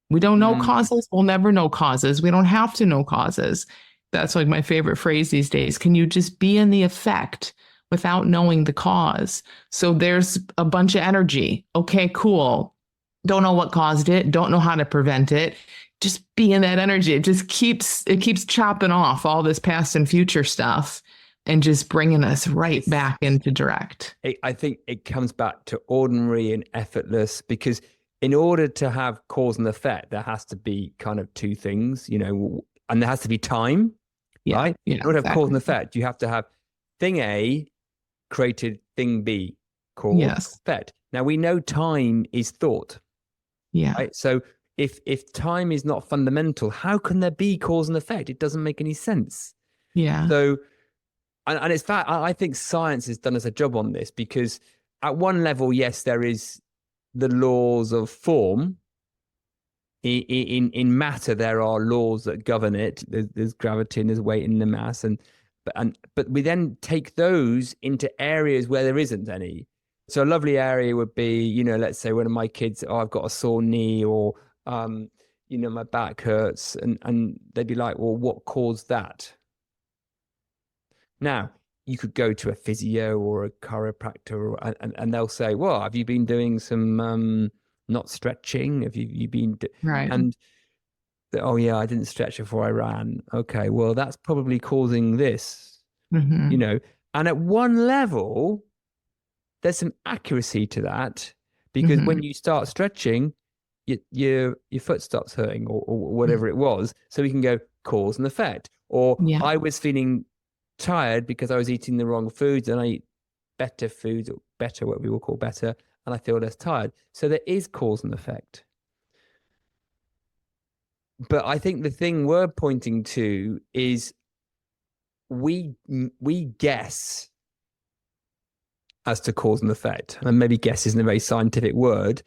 We don't know causes. We'll never know causes. We don't have to know causes. That's like my favorite phrase these days. Can you just be in the effect without knowing the cause? So there's a bunch of energy. Okay, cool. Don't know what caused it. Don't know how to prevent it. Just be in that energy. It just keeps chopping off all this past and future stuff and just bringing us right back into direct. I think it comes back to ordinary and effortless, because in order to have cause and effect, there has to be kind of two things, and there has to be time, right? Yeah, in order to have cause and effect, you have to have thing A created thing B, cause, effect. Now we know time is thought. Yeah. Right? So if time is not fundamental, how can there be cause and effect? It doesn't make any sense. Yeah. So, and it's fact, I think science has done us a job on this, because at one level, yes, there is the laws of form. In matter, there are laws that govern it. There's gravity and there's weight and the mass, but we then take those into areas where there isn't any. So a lovely area would be, let's say one of my kids, I've got a sore knee, or my back hurts, and they'd be like, well, what caused that? Now, you could go to a physio or a chiropractor, and they'll say, well, have you been doing some not stretching? Have you been Right. and oh yeah, I didn't stretch before I ran. Okay, well, that's probably causing this, Mm-hmm. And at one level, there's some accuracy to that, because Mm-hmm. when you start stretching, your foot stops hurting, or whatever it was. So we can go cause and effect. Or Yeah. I was feeling tired because I was eating the wrong foods, and I eat better foods, or better, what we will call better, and I feel less tired. So there is cause and effect. But I think the thing we're pointing to is we guess as to cause and effect. And maybe guess isn't a very scientific word,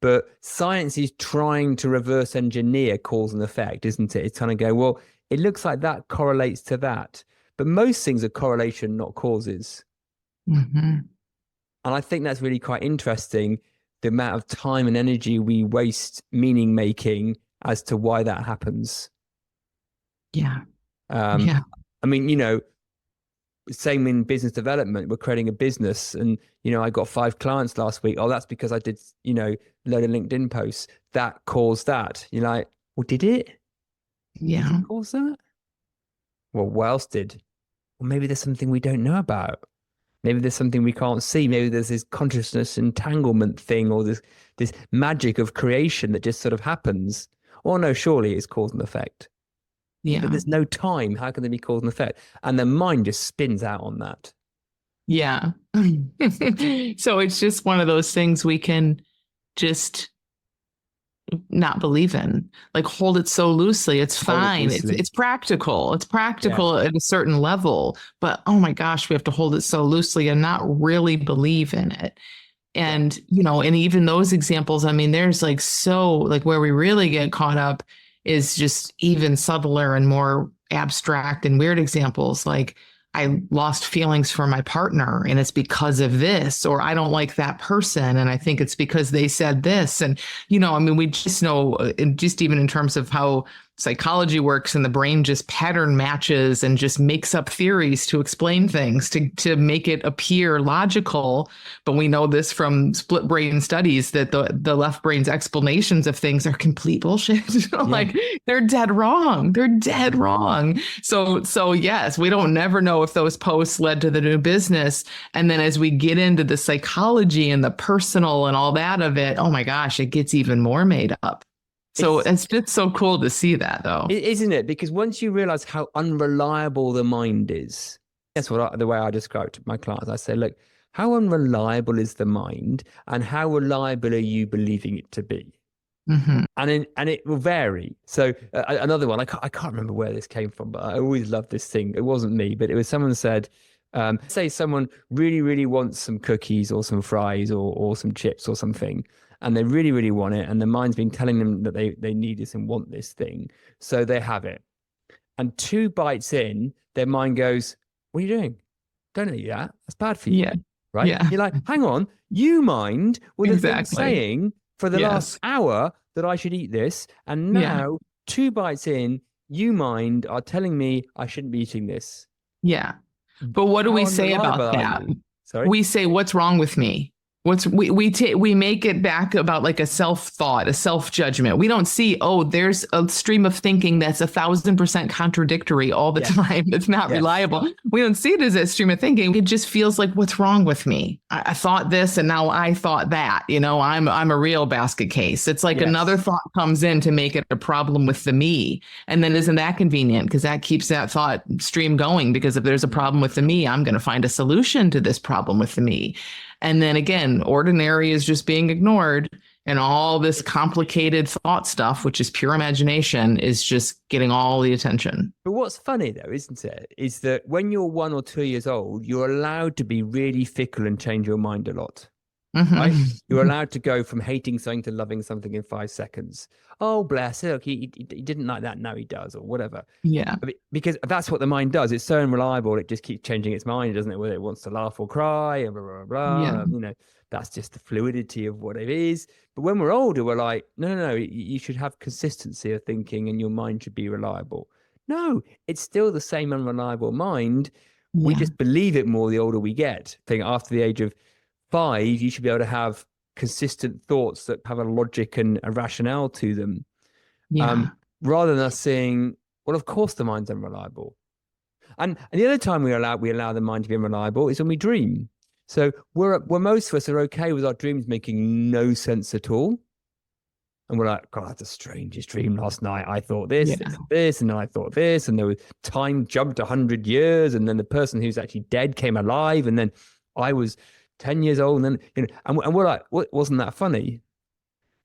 but science is trying to reverse engineer cause and effect, isn't it? It's trying to go, well, it looks like that correlates to that. But most things are correlation, not causes. Mm-hmm. And I think that's really quite interesting, the amount of time and energy we waste meaning making as to why that happens. Yeah. Yeah. I mean, same in business development. We're creating a business, and I got 5 clients last week. Oh, that's because I did load of LinkedIn posts that caused that. You're like, well, did it? Yeah. Did it cause that? Well, what else did? Well, maybe there's something we don't know about. Maybe there's something we can't see. Maybe there's this consciousness entanglement thing, or this magic of creation that just sort of happens. Or no, surely it's cause and effect. Yeah. But there's no time. How can there be cause and effect? And the mind just spins out on that. Yeah. So it's just one of those things we can just not believe in, like hold it so loosely. It's fine. It's practical. It's practical at a certain level, but oh my gosh, we have to hold it so loosely and not really believe in it. And, and even those examples, I mean, there's where we really get caught up is just even subtler and more abstract and weird examples. Like, I lost feelings for my partner and it's because of this, or I don't like that person and I think it's because they said this. And, I mean, we just know, just even in terms of how psychology works and the brain just pattern matches and just makes up theories to explain things to make it appear logical. But we know this from split brain studies that the left brain's explanations of things are complete bullshit. Like, they're dead wrong. They're dead wrong. So yes, we don't never know if those posts led to the new business. And then as we get into the psychology and the personal and all that of it, oh my gosh, it gets even more made up. So it's just so cool to see that, though. Isn't it? Because once you realize how unreliable the mind is, that's the way I describe to my clients. I say, look, how unreliable is the mind, and how reliable are you believing it to be? Mm-hmm. And it will vary. So another one, I can't remember where this came from, but I always love this thing. It wasn't me, but it was someone said, say someone really, really wants some cookies or some fries or some chips or something, and they really, really want it, and the mind's been telling them that they need this and want this thing, so they have it. And 2 bites in, their mind goes, what are you doing? Don't eat that. That's bad for you. Yeah. Right? Yeah. You're like, hang on, you mind would have been saying for the last hour that I should eat this, and now 2 bites in, you mind are telling me I shouldn't be eating this. Yeah. But what do we say about that? Sorry? We say, what's wrong with me? We make it back about like a self-thought, a self-judgment. We don't see, there's a stream of thinking that's 1,000% contradictory all the time. It's not reliable. We don't see it as a stream of thinking. It just feels like, what's wrong with me? I thought this and now I thought that. I'm a real basket case. It's like another thought comes in to make it a problem with the me. And then isn't that convenient? Because that keeps that thought stream going. Because if there's a problem with the me, I'm going to find a solution to this problem with the me. And then again, ordinary is just being ignored, and all this complicated thought stuff, which is pure imagination, is just getting all the attention. But what's funny though, isn't it, is that when you're 1 or 2 years old, you're allowed to be really fickle and change your mind a lot. right? You're Mm-hmm. allowed to go from hating something to loving something in 5 seconds. Oh, bless it. Look, he didn't like that. Now he does, or whatever. Yeah. Because that's what the mind does. It's so unreliable. It just keeps changing its mind, doesn't it? Whether it wants to laugh or cry, and blah, blah, blah, Yeah. blah. That's just the fluidity of what it is. But when we're older, we're like, no, no, no. You should have consistency of thinking, and your mind should be reliable. No, it's still the same unreliable mind. We Yeah. just believe it more the older we get. I think after the age of 5, you should be able to have consistent thoughts that have a logic and a rationale to them, Yeah. rather than us saying, well, of course the mind's unreliable. And the other time we allow the mind to be unreliable is when we dream. So most of us are okay with our dreams making no sense at all. And we're like, God, that's the strangest dream last night. I thought this, Yeah. and then I thought this, and there was time jumped 100 years, and then the person who's actually dead came alive, and then I was 10 years old, and then, and we're like, wasn't that funny?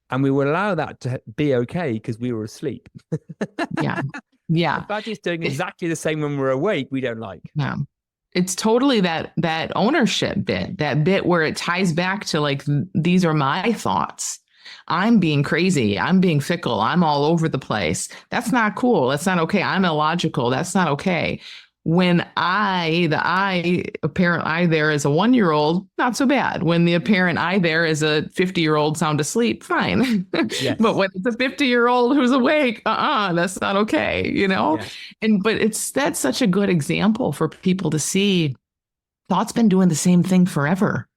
And we will allow that to be okay because we were asleep. Yeah. Yeah. The fact it's doing exactly the same when we're awake, we don't like. Yeah. It's totally that ownership bit, that bit where it ties back to like, these are my thoughts. I'm being crazy. I'm being fickle. I'm all over the place. That's not cool. That's not okay. I'm illogical. That's not okay. When the apparent I there is a 1-year-old, not so bad. When the apparent I there is a 50-year-old sound asleep, fine. Yes. But when it's a 50-year-old who's awake, that's not okay, Yes. But that's such a good example for people to see. Thought's been doing the same thing forever.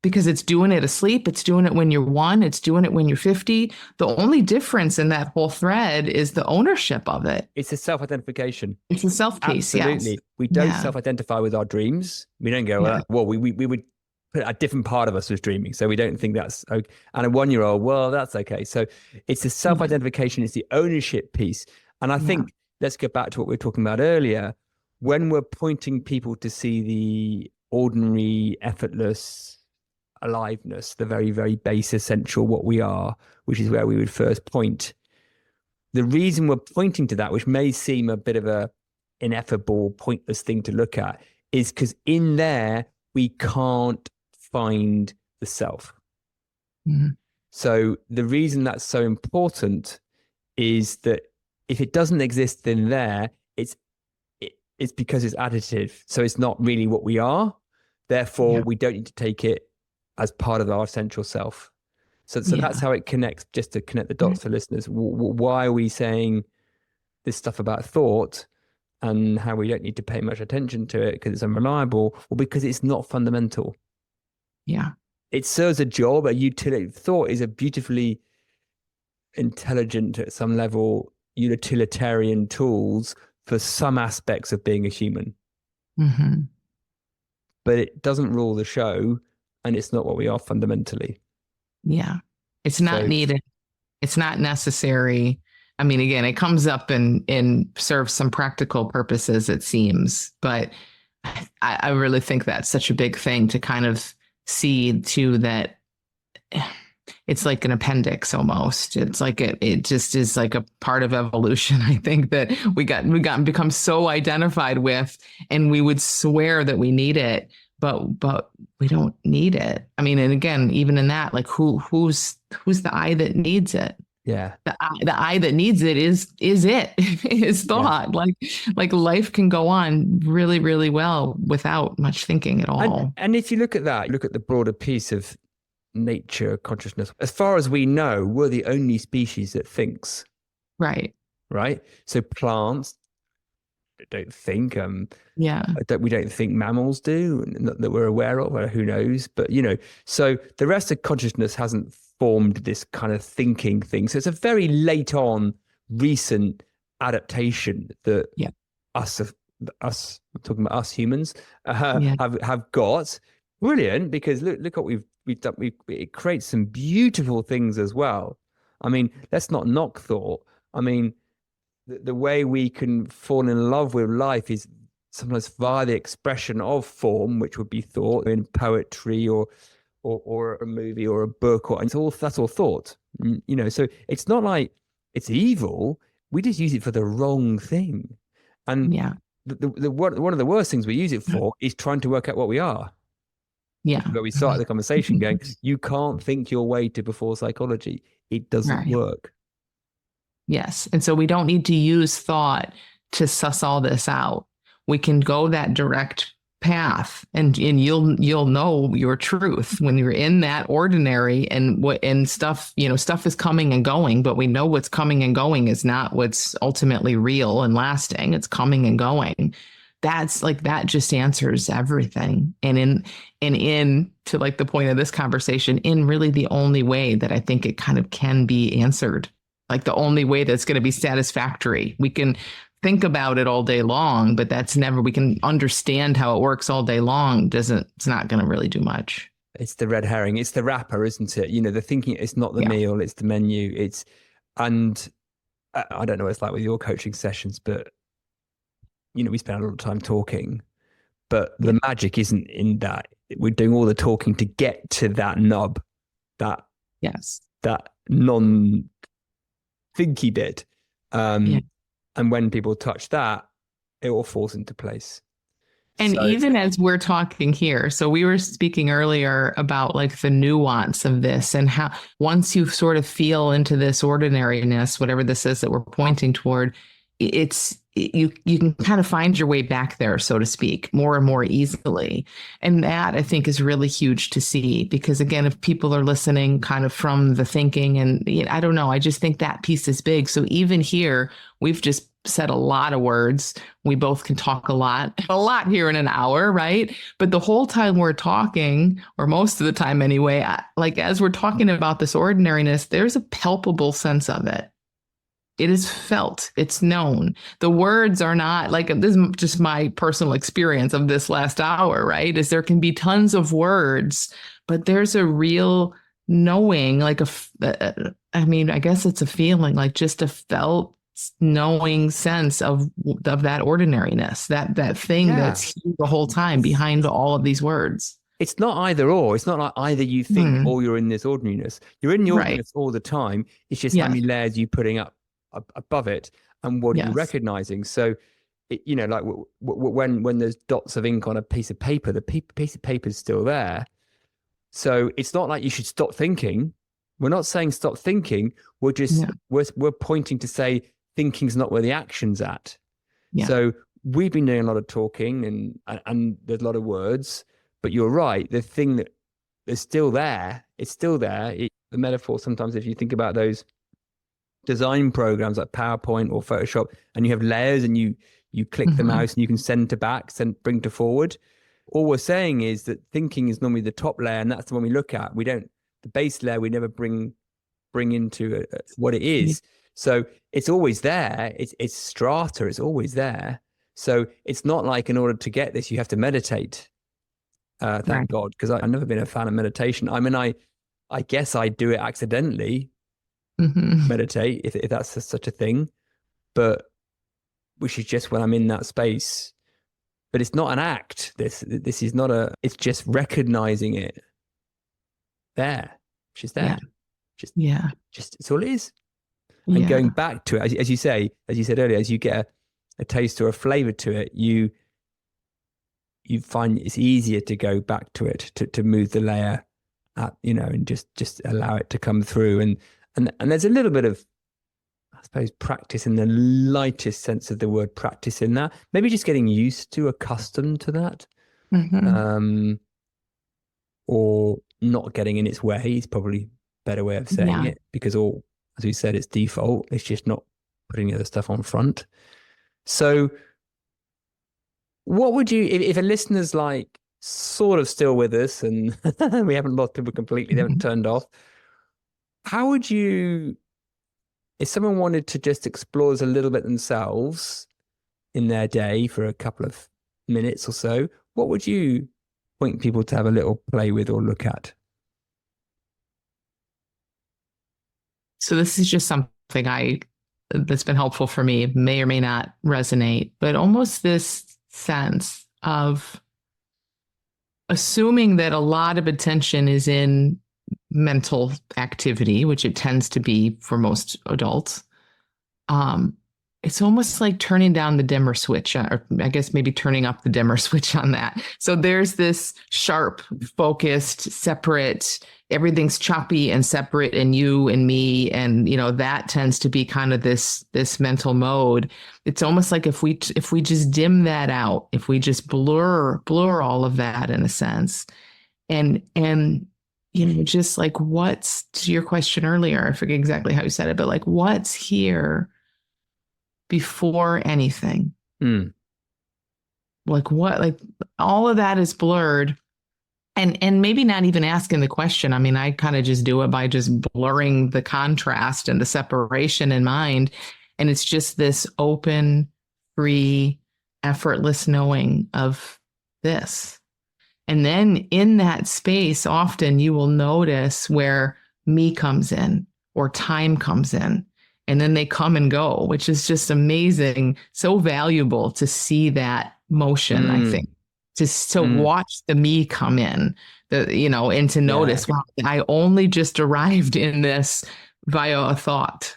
Because it's doing it asleep, it's doing it when you're 1, it's doing it when you're 50. The only difference in that whole thread is the ownership of it. It's a self-identification. It's a self case. Absolutely. Yes. We don't Yeah. self-identify with our dreams. We don't go, Yeah. well, we would put a different part of us was dreaming. So we don't think that's okay. And a 1-year-old, well, that's okay. So it's the self-identification, it's the ownership piece. And I think, let's go back to what we were talking about earlier. When we're pointing people to see the ordinary, effortless aliveness, the very, very base essential what we are, which is where we would first point. The reason we're pointing to that, which may seem a bit of a ineffable, pointless thing to look at, is because in there we can't find the self. Mm-hmm. So the reason that's so important is that if it doesn't exist in there, it's because it's additive. So it's not really what we are. Therefore, we don't need to take it as part of our essential self. So that's how it connects, just to connect the dots for listeners. Why are we saying this stuff about thought and how we don't need to pay much attention to it because it's unreliable? Well, because it's not fundamental. Yeah. It serves a job, a utility. Thought is a beautifully intelligent, at some level, utilitarian tools for some aspects of being a human. Mm-hmm. But it doesn't rule the show. And it's not what we are fundamentally. Yeah. It's not needed. It's not necessary. I mean, again, it comes up and serves some practical purposes, it seems. But I really think that's such a big thing to kind of see too, that it's like an appendix almost. It's like it just is like a part of evolution. I think that we become so identified with, and we would swear that we need it. But we don't need it. I mean, and again, even in that, like who's the I that needs it? Yeah. The I that needs it is thought. Yeah. Like life can go on really, really well without much thinking at all. And if you look at that, look at the broader piece of nature, consciousness. As far as we know, we're the only species that thinks. Right. Right. So plants don't think. We don't think mammals do, not that we're aware of, or who knows. But so the rest of consciousness hasn't formed this kind of thinking thing. So it's a very late on, recent adaptation that us, I'm talking about us humans, have got. Brilliant, because look what we've done. It creates some beautiful things as well. I mean, let's not knock thought. I mean, the way we can fall in love with life is sometimes via the expression of form, which would be thought in poetry or a movie or a book, that's all thought. So it's not like it's evil. We just use it for the wrong thing. And one of the worst things we use it for is trying to work out what we are. Yeah. Where we started the conversation going, you can't think your way to before psychology. It doesn't Right. work. Yes. And so we don't need to use thought to suss all this out. We can go that direct path, and you'll know your truth when you're in that ordinary, and stuff, stuff is coming and going, but we know what's coming and going is not what's ultimately real and lasting. It's coming and going. That's like, that just answers everything. And in to like the point of this conversation, in really the only way that I think it kind of can be answered, like the only way that's going to be satisfactory. We can think about it all day long, but we can understand how it works all day long. It's not going to really do much. It's the red herring. It's the wrapper, isn't it? The thinking, it's not the meal, it's the menu. And I don't know what it's like with your coaching sessions, but we spend a lot of time talking, but the magic isn't in that. We're doing all the talking to get to that nub, that non-thinky bit. And when people touch that, it all falls into place. And even as we're talking here, so we were speaking earlier about like the nuance of this, and how once you sort of feel into this ordinariness, whatever this is that we're pointing toward, you can kind of find your way back there, so to speak, more and more easily. And that, I think, is really huge to see, because again, if people are listening kind of from the thinking, and I don't know, I just think that piece is big. So even here, we've just said a lot of words. We both can talk a lot here in an hour, right? But the whole time we're talking, or most of the time anyway, like as we're talking about this ordinariness, there's a palpable sense of it. It is felt. It's known. The words are not like, this is just my personal experience of this last hour, right? Is there can be tons of words, but there's a real knowing, like I guess it's a feeling, like just a felt knowing sense of that ordinariness, that thing that's here the whole time behind all of these words. It's not either or. It's not like either you think or you're in this ordinariness. You're in the ordinariness all the time. It's just how many layers you're putting up above it, and what are you recognizing. So like when there's dots of ink on a piece of paper, the piece of paper is still there. So it's not like you should stop thinking. We're not saying stop thinking. We're just we're pointing to say thinking's not where the action's at. So we've been doing a lot of talking, and there's a lot of words, but you're right, the thing that is still there, it's still there. The metaphor sometimes, if you think about those design programs like PowerPoint or Photoshop, and you have layers, and you click the mouse and you can send to back, bring to forward. All we're saying is that thinking is normally the top layer, and that's the one we look at. The base layer we never bring into what it is. So it's always there. It's strata. It's always there. So it's not like in order to get this you have to meditate. Thank God, because I've never been a fan of meditation. I mean, I guess I do it accidentally. Meditate, if that's such a thing, but which is just when I'm in that space. But it's not an act. This is not it's just recognizing it there. It's just there. Just it's all it is. And going back to it, as you said earlier, as you get a taste or a flavor to it, you find it's easier to go back to it, to move the layer at, and just allow it to come through. And there's a little bit of, I suppose, practice in the lightest sense of the word practice in that. Maybe just getting used to, accustomed to that. Or not getting in its way is probably a better way of saying it, because as we said, it's default. It's just not putting the other stuff on front. So what would you, if a listener's like sort of still with us, and we haven't lost people completely, they haven't turned off, how would you, if someone wanted to just explore this a little bit themselves in their day for a couple of minutes or so, what would you point people to have a little play with or look at? So this is just something that's been helpful for me. It may or may not resonate, but almost this sense of assuming that a lot of attention is in mental activity, which it tends to be for most adults, it's almost like turning down the dimmer switch, or I guess maybe turning up the dimmer switch on that. So there's this sharp, focused, separate, everything's choppy and separate, and you and me, and that tends to be kind of this mental mode. It's almost like if we just dim that out, if we just blur all of that in a sense, and just like, what's, to your question earlier, I forget exactly how you said it, but like, what's here before anything? Like what, like all of that is blurred, and maybe not even asking the question. I mean, I kind of just do it by just blurring the contrast and the separation in mind. And it's just this open, free, effortless knowing of this. And then in that space, often you will notice where me comes in or time comes in. And then they come and go, which is just amazing. So valuable to see that motion, I think. To watch the me come in, and to notice, wow, I only just arrived in this via a thought.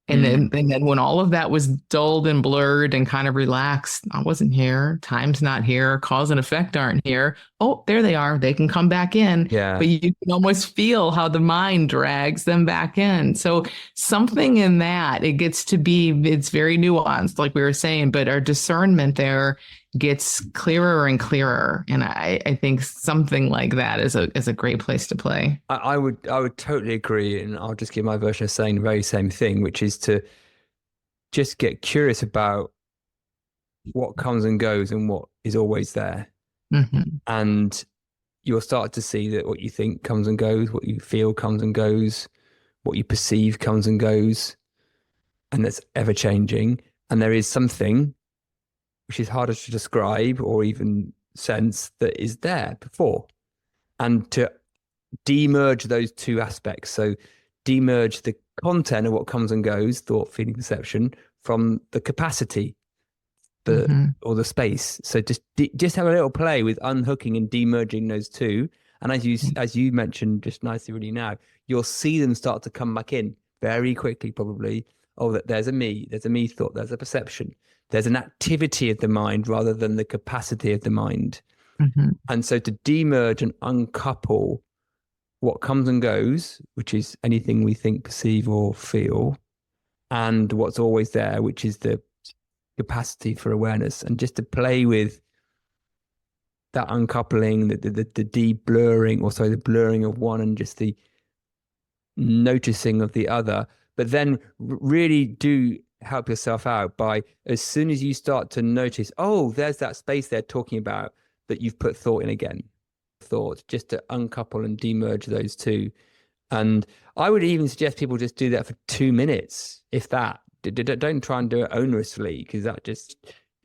And then when all of that was dulled and blurred and kind of relaxed, I wasn't here. Time's not here. Cause and effect aren't here. Oh, there they are. They can come back in. Yeah. But you can almost feel how the mind drags them back in. So something in that, it gets to be, it's very nuanced, like we were saying, but our discernment there gets clearer and clearer. And I think something like that is a great place to play. I would totally agree. And I'll just give my version of saying the very same thing, which is to just get curious about what comes and goes and what is always there. And you'll start to see that what you think comes and goes, what you feel comes and goes, what you perceive comes and goes. And that's ever changing. And there is something which is harder to describe or even sense that is there before. And to demerge those two aspects. So demerge the content of what comes and goes, thought, feeling, perception, from the capacity, or the space. So just have a little play with unhooking and demerging those two. And as you mentioned just nicely really now, you'll see them start to come back in very quickly, probably. Oh, that there's a me thought, there's a perception. There's an activity of the mind rather than the capacity of the mind. And so to demerge and uncouple what comes and goes, which is anything we think, perceive, or feel, and what's always there, which is the capacity for awareness, and just to play with that uncoupling, the de-blurring, or sorry, the blurring of one and just the noticing of the other. But then really do help yourself out by, as soon as you start to notice, oh, there's that space they're talking about that you've put thought in again, just to uncouple and demerge those two. And I would even suggest people just do that for 2 minutes, if that. Don't try and do it onerously, because that just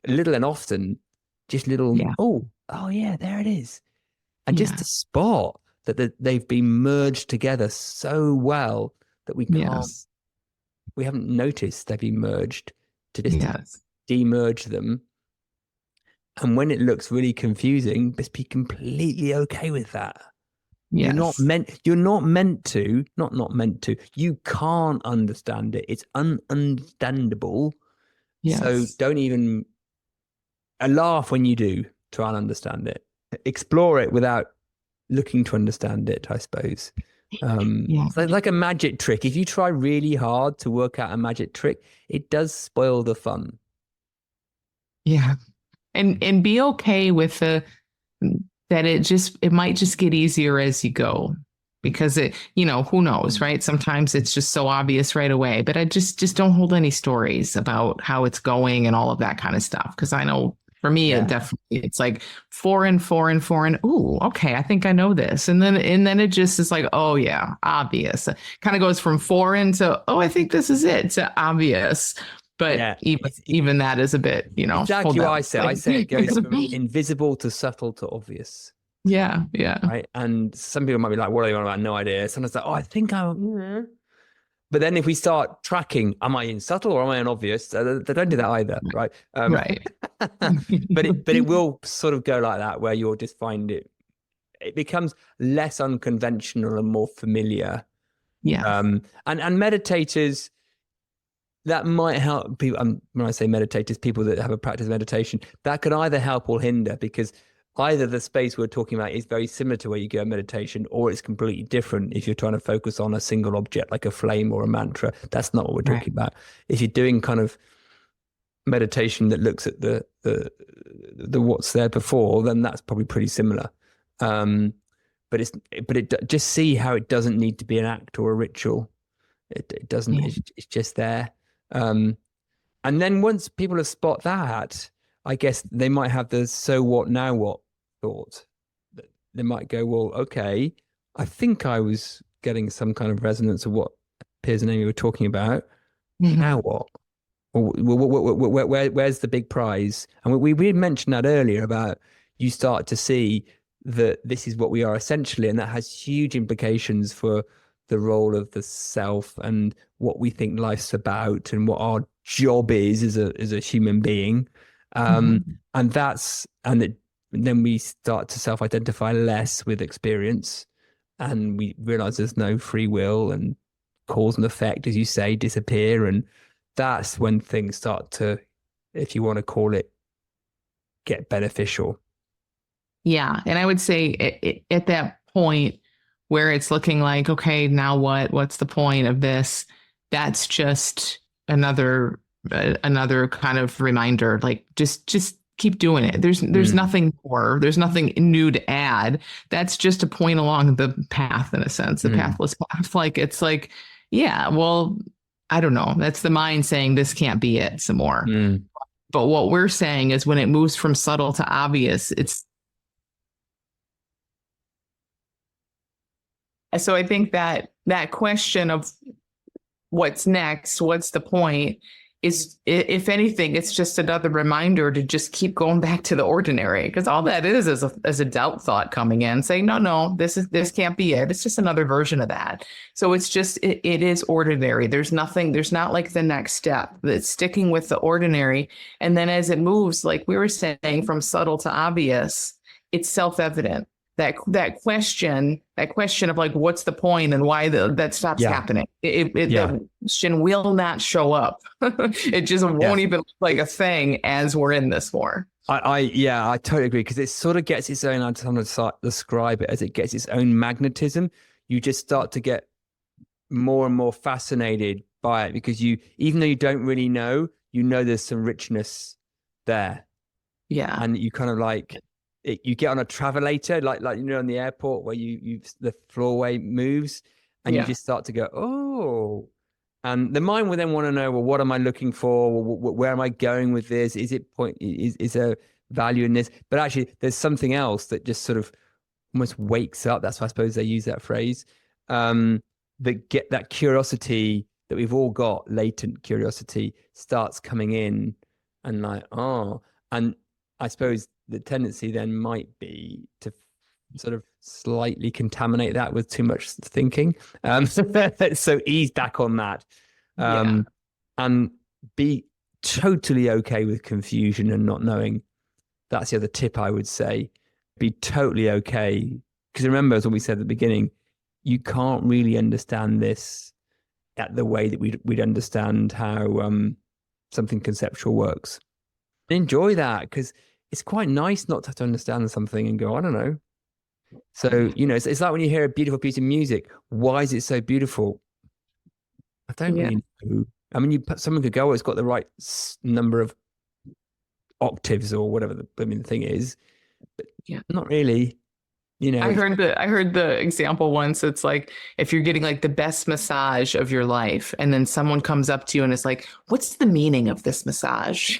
little and often, just little, oh yeah, there it is. And just to spot that they've been merged together so well that we can't, we haven't noticed they've been merged, to just demerge them. And when it looks really confusing, just be completely okay with that. You're not meant to, you can't understand it. It's ununderstandable. So don't even laugh when you do try and understand it. Explore it without looking to understand it, I suppose. It's like a magic trick. If you try really hard to work out a magic trick, it does spoil the fun. Yeah. And be okay with that it might just get easier as you go, because who knows, right? Sometimes it's just so obvious right away, but I just don't hold any stories about how it's going and all of that kind of stuff. Cause I know for me, it's like foreign. Ooh, okay. I think I know this. And then it just is like, oh yeah, obvious. Kind of goes from foreign to, oh, I think this is it, to obvious. But even that is a bit, Exactly what I say. I say it goes from invisible to subtle to obvious. Yeah. Right. And some people might be like, what are you on about? No idea. Sometimes like, oh, I think I'm. But then if we start tracking, am I in subtle or am I in obvious? They don't do that either. Right. Right. but it will sort of go like that, where you'll just find it becomes less unconventional and more familiar. Yeah. And meditators, that might help people. When I say meditators, people that have a practice of meditation, that could either help or hinder, because either the space we're talking about is very similar to where you go in meditation, or it's completely different if you're trying to focus on a single object like a flame or a mantra. That's not what we're talking about. If you're doing kind of meditation that looks at the what's there before, then that's probably pretty similar. But just see how it doesn't need to be an act or a ritual. It doesn't. It's just there. And then once people have spot that, I guess they might have the so what now what thought. They might go, well, okay, I think I was getting some kind of resonance of what Piers and Amy were talking about. Now what? Where's the big prize? And we mentioned that earlier about you start to see that this is what we are essentially, and that has huge implications for the role of the self and what we think life's about and what our job is as a human being. Then we start to self-identify less with experience, and we realize there's no free will, and cause and effect, as you say, disappear. And that's when things start to, if you want to call it, get beneficial. Yeah. And I would say at that point where it's looking like, okay, now what? What's the point of this? That's just another kind of reminder, like just keep doing it. There's nothing more. There's nothing new to add. That's just a point along the path, in a sense, the pathless path. Like, it's like, yeah, well, I don't know. That's the mind saying this can't be it some more. But what we're saying is when it moves from subtle to obvious, it's. So I think that question of what's next, what's the point, is, if anything, it's just another reminder to just keep going back to the ordinary, because all that is a doubt thought coming in saying, no, this can't be it. It's just another version of that. So it's just, it is ordinary. There's not like the next step. It's sticking with the ordinary. And then as it moves, like we were saying, from subtle to obvious, it's self-evident. That question of like, what's the point and why that stops happening. The question will not show up. It just won't even look like a thing as we're in this more. I totally agree, because it sort of gets its own, I'm trying to describe it as it gets its own magnetism. You just start to get more and more fascinated by it, because even though you don't really know, there's some richness there. Yeah. And you kind of like, you get on a travelator, like on the airport where the floorway moves, and you just start to go, oh. And the mind will then want to know, well, what am I looking for? Where am I going with this? Is there value in this? But actually, there's something else that just sort of almost wakes up. That's why I suppose they use that phrase. That curiosity that we've all got, latent curiosity, starts coming in, and like, oh. And I suppose the tendency then might be to sort of slightly contaminate that with too much thinking. So ease back on that, and be totally okay with confusion and not knowing. That's the other tip I would say. Be totally okay, because remember, as what we said at the beginning, you can't really understand this at the way that we'd understand how something conceptual works. Enjoy that, because it's quite nice not to have to understand something and go, I don't know. So, it's like when you hear a beautiful piece of music. Why is it so beautiful? I don't really know. I mean, someone could go, oh, it's got the right number of octaves or whatever the thing is. But not really. I heard the example once. It's like, if you're getting like the best massage of your life, and then someone comes up to you and is like, what's the meaning of this massage?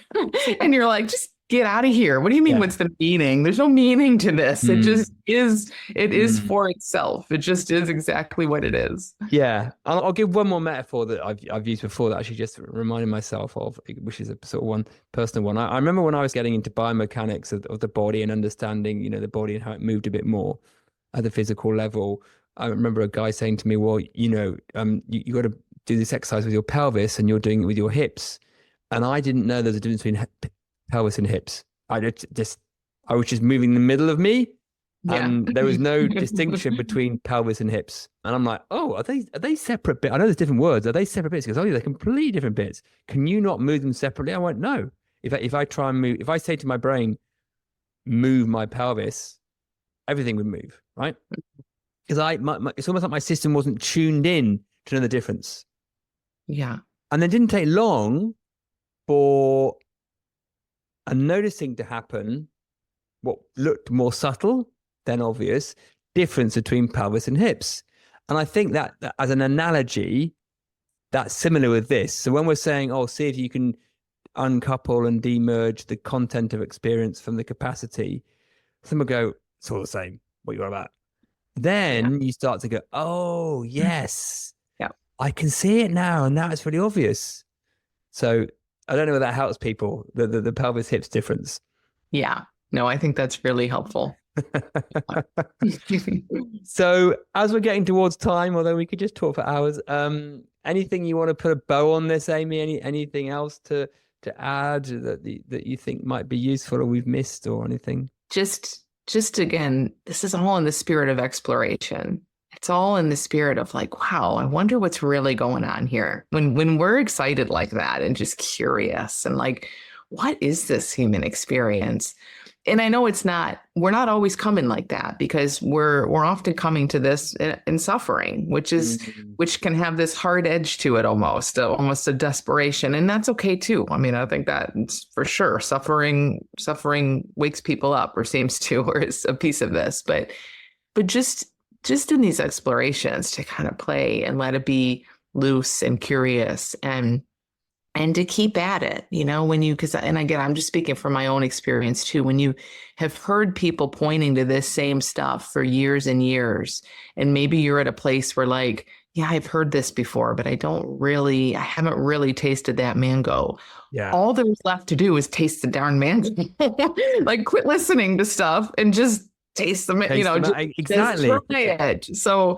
And you're like, just get out of here. What do you mean? What's the meaning? There's no meaning to this. It just is. It is for itself. It just is exactly what it is. Yeah. I'll give one more metaphor that I've used before that I actually just reminded myself of, which is a sort of one personal one. I remember when I was getting into biomechanics of the body and understanding, the body and how it moved a bit more at the physical level. I remember a guy saying to me, well, you got to do this exercise with your pelvis, and you're doing it with your hips. And I didn't know there's a difference between pelvis and hips. I was just moving the middle of me, Yeah. and there was no distinction between pelvis and hips. And I'm like, oh, are they separate bits? I know there's different words. Are they separate bits? Because oh, yeah, they're completely different bits. Can you not move them separately? I went, no. If I try and move, if I say to my brain, move my pelvis, everything would move, right? Because it's almost like my system wasn't tuned in to know the difference. Yeah. And it didn't take long for a noticing to happen, what looked more subtle than obvious difference between pelvis and hips. And I think that as an analogy, that's similar with this. So when we're saying, oh, see if you can uncouple and demerge the content of experience from the capacity, some will go, it's all the same. What you're about. Then you start to go, oh, yes. Yeah. I can see it now. And now it's really obvious. So I don't know if that helps people, the pelvis hips difference. Yeah. No, I think that's really helpful. So as we're getting towards time, although we could just talk for hours, anything you want to put a bow on this, Amy? Anything else to add that you think might be useful or we've missed or anything? Just again, this is all in the spirit of exploration. It's all in the spirit of like, wow, I wonder what's really going on here. When we're excited like that and just curious and like, what is this human experience? And I know we're not always coming like that, because we're often coming to this in suffering, which can have this hard edge to it, almost a desperation. And that's okay too. I mean, I think that's for sure. Suffering wakes people up, or seems to, or is a piece of this, but just in these explorations to kind of play and let it be loose and curious and to keep at it, and again, I'm just speaking from my own experience too. When you have heard people pointing to this same stuff for years and years, and maybe you're at a place where like, yeah, I've heard this before, but I haven't really tasted that mango. Yeah. All there's left to do is taste the darn mango. Like, quit listening to stuff and just taste them, exactly. Just try it. So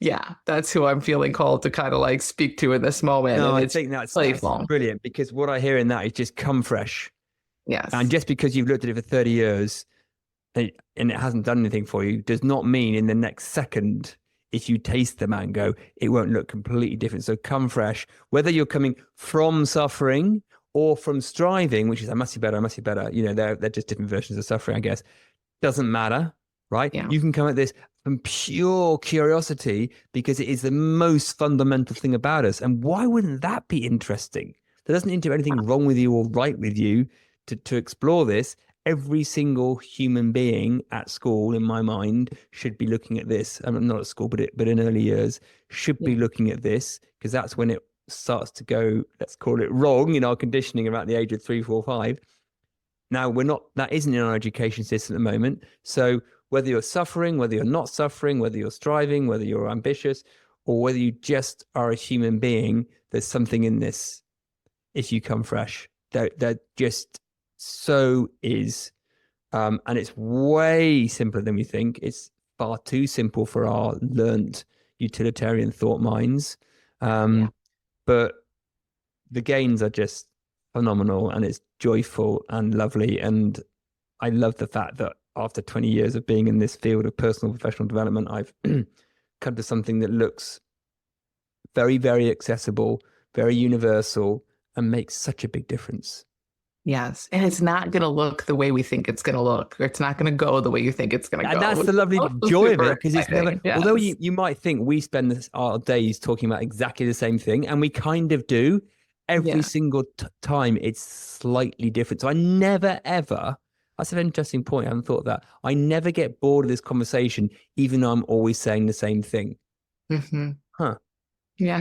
yeah, that's who I'm feeling called to kind of like speak to in this moment. No, and I think that's playful. Brilliant, because what I hear in that is just come fresh. Yes. And just because you've looked at it for 30 years and it hasn't done anything for you does not mean in the next second, if you taste the mango, it won't look completely different. So come fresh, whether you're coming from suffering or from striving, which is I must be better. They're just different versions of suffering, I guess. Doesn't matter, right? Yeah. You can come at this from pure curiosity, because it is the most fundamental thing about us. And why wouldn't that be interesting? There doesn't need to be anything wrong with you or right with you to explore this. Every single human being at school, in my mind, should be looking at this. I mean, not at school, but in early years, should be looking at this, because that's when it starts to go, let's call it wrong in our conditioning, about the age of 3, 4, 5. Now, that isn't in our education system at the moment. So whether you're suffering, whether you're not suffering, whether you're striving, whether you're ambitious, or whether you just are a human being, there's something in this. If you come fresh, that just so is. And it's way simpler than we think. It's far too simple for our learned utilitarian thought minds. But the gains are just phenomenal, and it's joyful and lovely. And I love the fact that after 20 years of being in this field of personal and professional development, I've come to something that looks very, very accessible, very universal, and makes such a big difference. Yes. And it's not going to look the way we think it's going to look, or it's not going to go the way you think it's going to go. And that's the lovely joy of it, because it's never, yes. Although you might think we spend our days talking about exactly the same thing, and we kind of do, every single time it's slightly different. So I never, ever, that's an interesting point. I haven't thought of that. I never get bored of this conversation, even though I'm always saying the same thing. Mm-hmm. Huh. Yeah.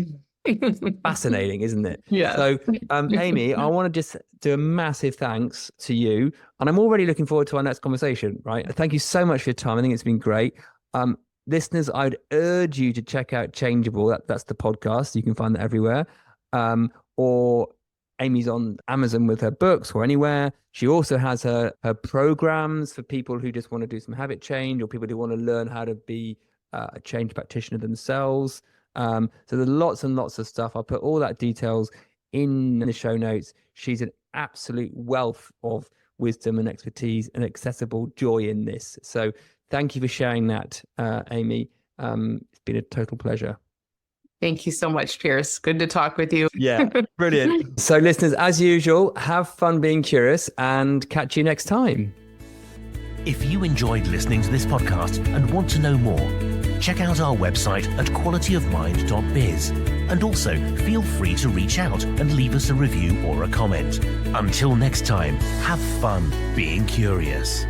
Fascinating, isn't it? Yeah. So, Amy, I want to just do a massive thanks to you, and I'm already looking forward to our next conversation. Right? Thank you so much for your time. I think it's been great. Listeners, I'd urge you to check out Changeable. That's the podcast. You can find that everywhere. Or Amy's on Amazon with her books, or anywhere. She also has her programs for people who just want to do some habit change, or people who want to learn how to be a change practitioner themselves. So there's lots and lots of stuff. I'll put all that details in the show notes. She's an absolute wealth of wisdom and expertise and accessible joy in this. So thank you for sharing that, Amy. It's been a total pleasure. Thank you so much, Piers. Good to talk with you. Yeah, brilliant. So listeners, as usual, have fun being curious and catch you next time. If you enjoyed listening to this podcast and want to know more, check out our website at qualityofmind.biz. And also feel free to reach out and leave us a review or a comment. Until next time, have fun being curious.